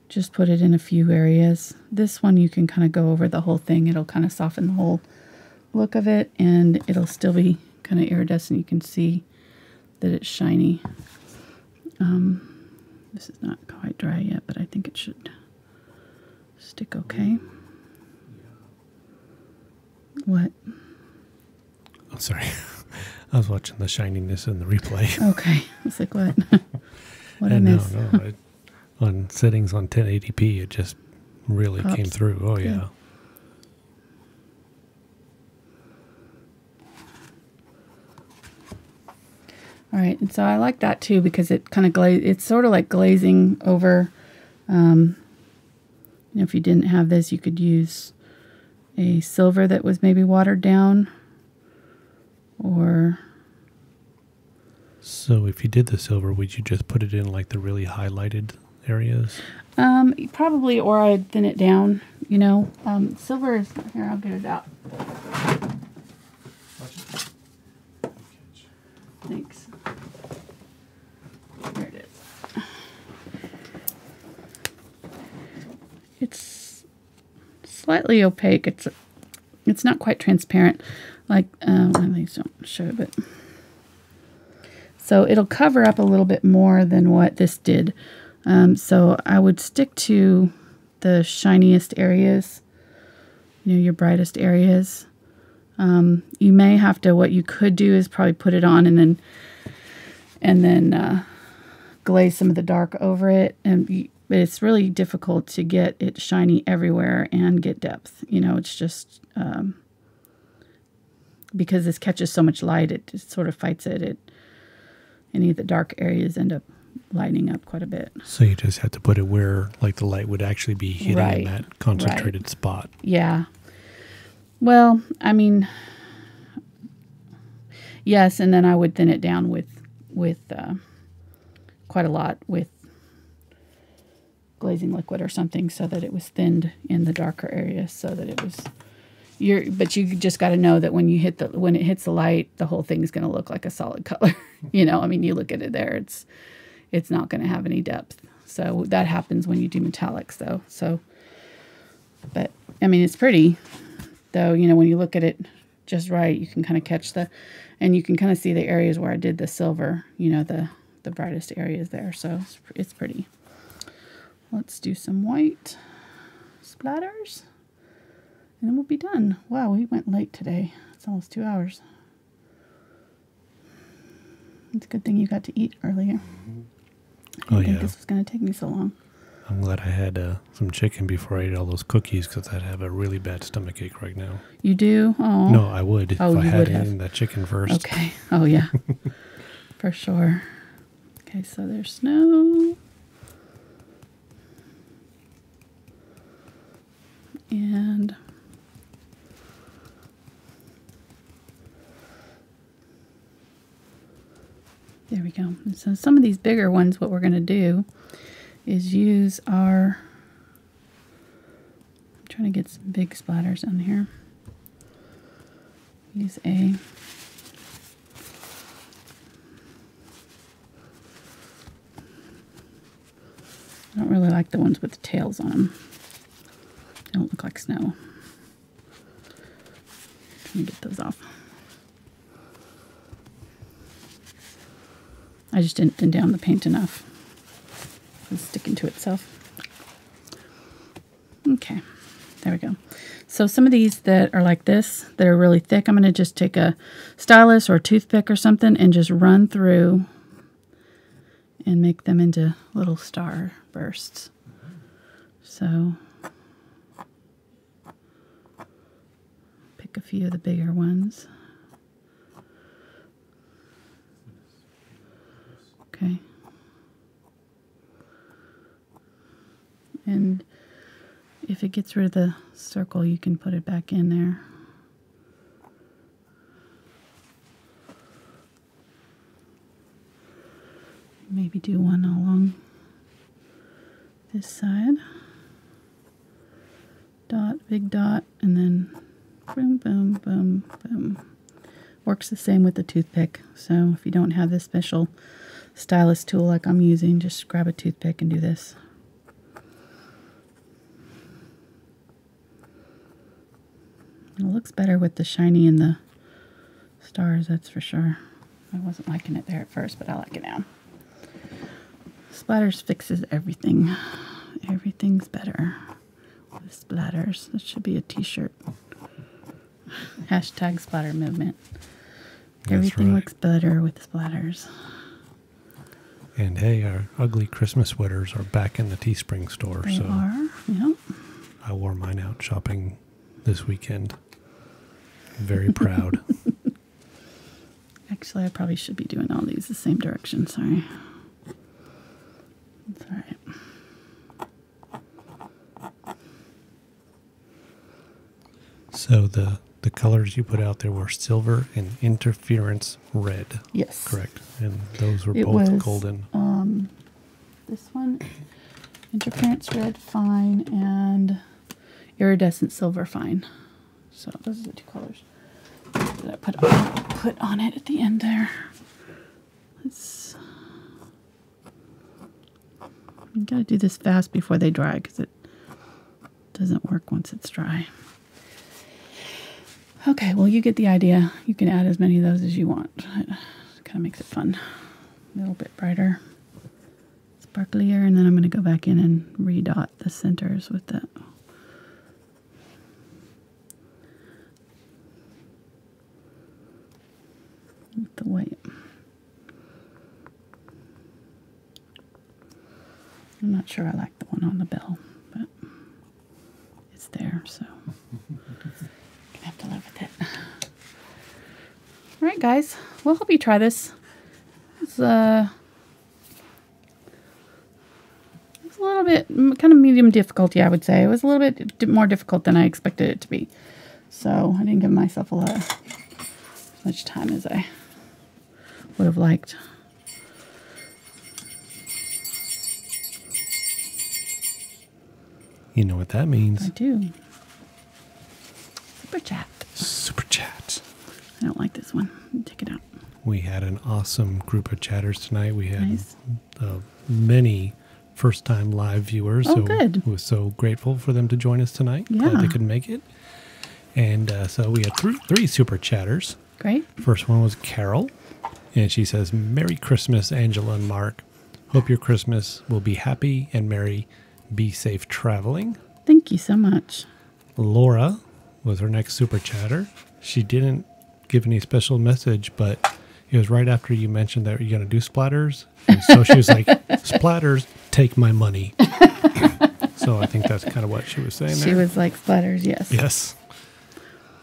just put it in a few areas. This one you can kind of go over the whole thing. It'll kind of soften the whole look of it, and it'll still be kind of iridescent. You can see that it's shiny. This is not quite dry yet, but I think it should stick okay. What? I'm sorry. I was watching the shininess in the replay. Okay. I was like, what? What I missed? No. on settings on 1080p, it just really came through. Oh, good. yeah. All right, and so I like that too because it kind of it's sort of like glazing over. If you didn't have this, you could use a silver that was maybe watered down, or... So if you did the silver, would you just put it in like the really highlighted areas? Probably, or I'd thin it down, Silver is... Here, I'll get it out. Thanks. There it is. It's slightly opaque. It's not quite transparent. Like, at least don't show it, but... So it'll cover up a little bit more than what this did. So I would stick to the shiniest areas, your brightest areas. You may have to, what you could do is probably put it on and then glaze some of the dark over it. But it's really difficult to get it shiny everywhere and get depth. It's just because this catches so much light, it just sort of fights it. Any of the dark areas end up lighting up quite a bit. So you just have to put it where like the light would actually be hitting in that concentrated spot. Yeah. Well, I mean, yes, and then I would thin it down with quite a lot with glazing liquid or something so that it was thinned in the darker areas so that it was... But you just got to know that when it hits the light, the whole thing is going to look like a solid color. You look at it there, it's not going to have any depth. So that happens when you do metallics, though. So, but I mean, it's pretty, though. When you look at it just right, you can kind of catch and you can kind of see the areas where I did the silver. The brightest areas there. So it's pretty. Let's do some white splatters. And then we'll be done. Wow, we went late today. It's almost 2 hours. It's a good thing you got to eat earlier. I didn't think this was going to take me so long. I'm glad I had some chicken before I ate all those cookies because I'd have a really bad stomach ache right now. You do? Oh. No, I would if I had eaten that chicken first. Okay. Oh, yeah. For sure. Okay, so there's snow. And... there we go. And so some of these bigger ones, what we're going to do is use I'm trying to get some big splatters on here. Use I don't really like the ones with the tails on them. They don't look like snow. Let me get those off. I just didn't thin down the paint enough. It's sticking to itself. Okay, there we go. So some of these that are like this, that are really thick, I'm going to just take a stylus or a toothpick or something and just run through and make them into little star bursts. So pick a few of the bigger ones. Okay. And if it gets rid of the circle, you can put it back in there. Maybe do one along this side. Dot, big dot, and then boom, boom, boom, boom. Works the same with the toothpick. So if you don't have this special stylus tool like I'm using, just grab a toothpick and do this. It looks better with the shiny and the stars, that's for sure. I wasn't liking it there at first, but I like it now. Splatters fixes everything. Everything's better with splatters. This should be a t-shirt. Hashtag splatter movement. Everything looks better with splatters. And hey, our ugly Christmas sweaters are back in the Teespring store. They are, yep. I wore mine out shopping this weekend. Very proud. Actually, I probably should be doing all these the same direction. Sorry. That's all right. So the colors you put out there were silver and interference red. Yes. Correct. And those were both golden. This one, interference red fine and iridescent silver fine. So those are the two colors that I put on it at the end there. You gotta do this fast before they dry because it doesn't work once it's dry. Okay, well, you get the idea. You can add as many of those as you want. It kind of makes it fun. A little bit brighter, sparklier, and then I'm going to go back in and redot the centers with the white. I'm not sure I like the one on the bell, but it's there, so gonna have to live with it. All right, guys. Well, hope you try this. It's a little bit kind of medium difficulty, I would say. It was a little bit more difficult than I expected it to be. So I didn't give myself as much time as I would have liked. You know what that means. I do. Super chat. Super chat. I don't like this one. Take it out. We had an awesome group of chatters tonight. We had many first-time live viewers. Oh, good. I was so grateful for them to join us tonight. Yeah. Glad they could make it. And so we had three super chatters. Great. First one was Carol. And she says, Merry Christmas, Angela and Mark. Hope your Christmas will be happy and merry. Be safe traveling. Thank you so much. Laura was her next super chatter. She didn't give any special message, but it was right after you mentioned that you're going to do splatters. And so she was like, Splatters, take my money. So I think that's kind of what she was saying there. She was like, Splatters, yes. Yes.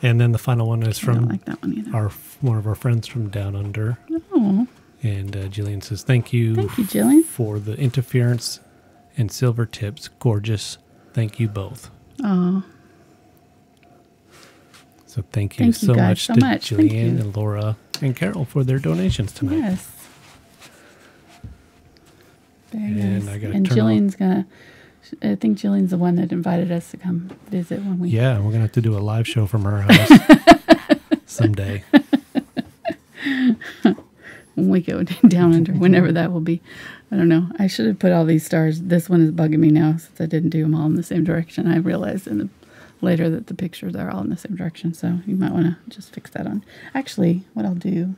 And then the final one is from I don't like that one either. one of our friends from Down Under. Oh. And Jillian says, thank you. Thank you, Jillian. For the interference and silver tips. Gorgeous. Thank you both. Oh. So thank you so much to Thank Jillian you. and Laura and Carol for their donations tonight. Yes. Very And nice. I gotta And turn Jillian's gonna. I think Jillian's the one that invited us to come visit when we. Yeah, we're gonna have to do a live show from her house someday. When we go down under, whenever that will be. I don't know. I should have put all these stars. This one is bugging me now since I didn't do them all in the same direction. I realized later that the pictures are all in the same direction, so you might want to just fix that on. Actually, what I'll do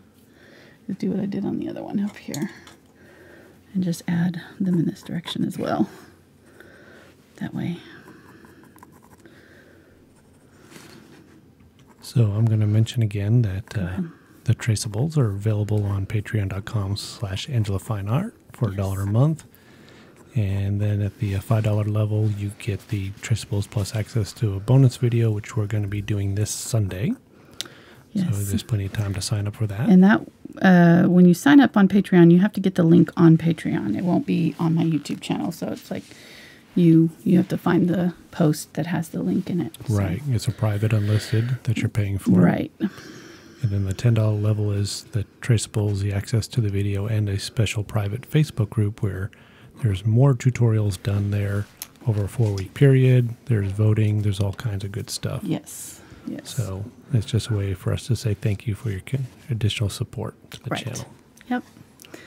is do what I did on the other one up here and just add them in this direction as well. That way. So I'm going to mention again that the traceables are available on patreon.com/AngelaFineArt for $1 a month. And then at the $5 level, you get the traceables plus access to a bonus video, which we're going to be doing this Sunday. Yes. So there's plenty of time to sign up for that. And that, when you sign up on Patreon, you have to get the link on Patreon. It won't be on my YouTube channel. So it's like you have to find the post that has the link in it. So. Right. It's a private unlisted that you're paying for. Right. And then the $10 level is the traceables, the access to the video, and a special private Facebook group where there's more tutorials done there over a 4-week period. There's voting. There's all kinds of good stuff. Yes. Yes. So it's just a way for us to say thank you for your additional support to the channel. Yep. All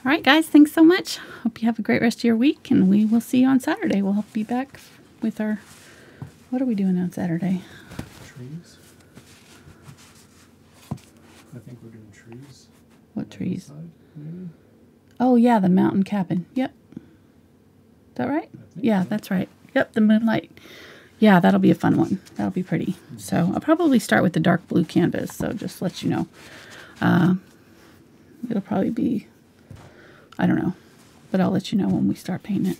right, guys. Thanks so much. Hope you have a great rest of your week, and we will see you on Saturday. We'll be back with our... What are we doing on Saturday? Trees. I think we're doing trees. What trees? Side, maybe? Oh, yeah, the mountain cabin. Yep. Is that right? Yeah, that's right. Yep, the moonlight. Yeah, that'll be a fun one. That'll be pretty. So I'll probably start with the dark blue canvas, so just to let you know. It'll probably be I don't know. But I'll let you know when we start painting it.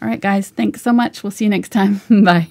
All right, guys. Thanks so much. We'll see you next time. Bye.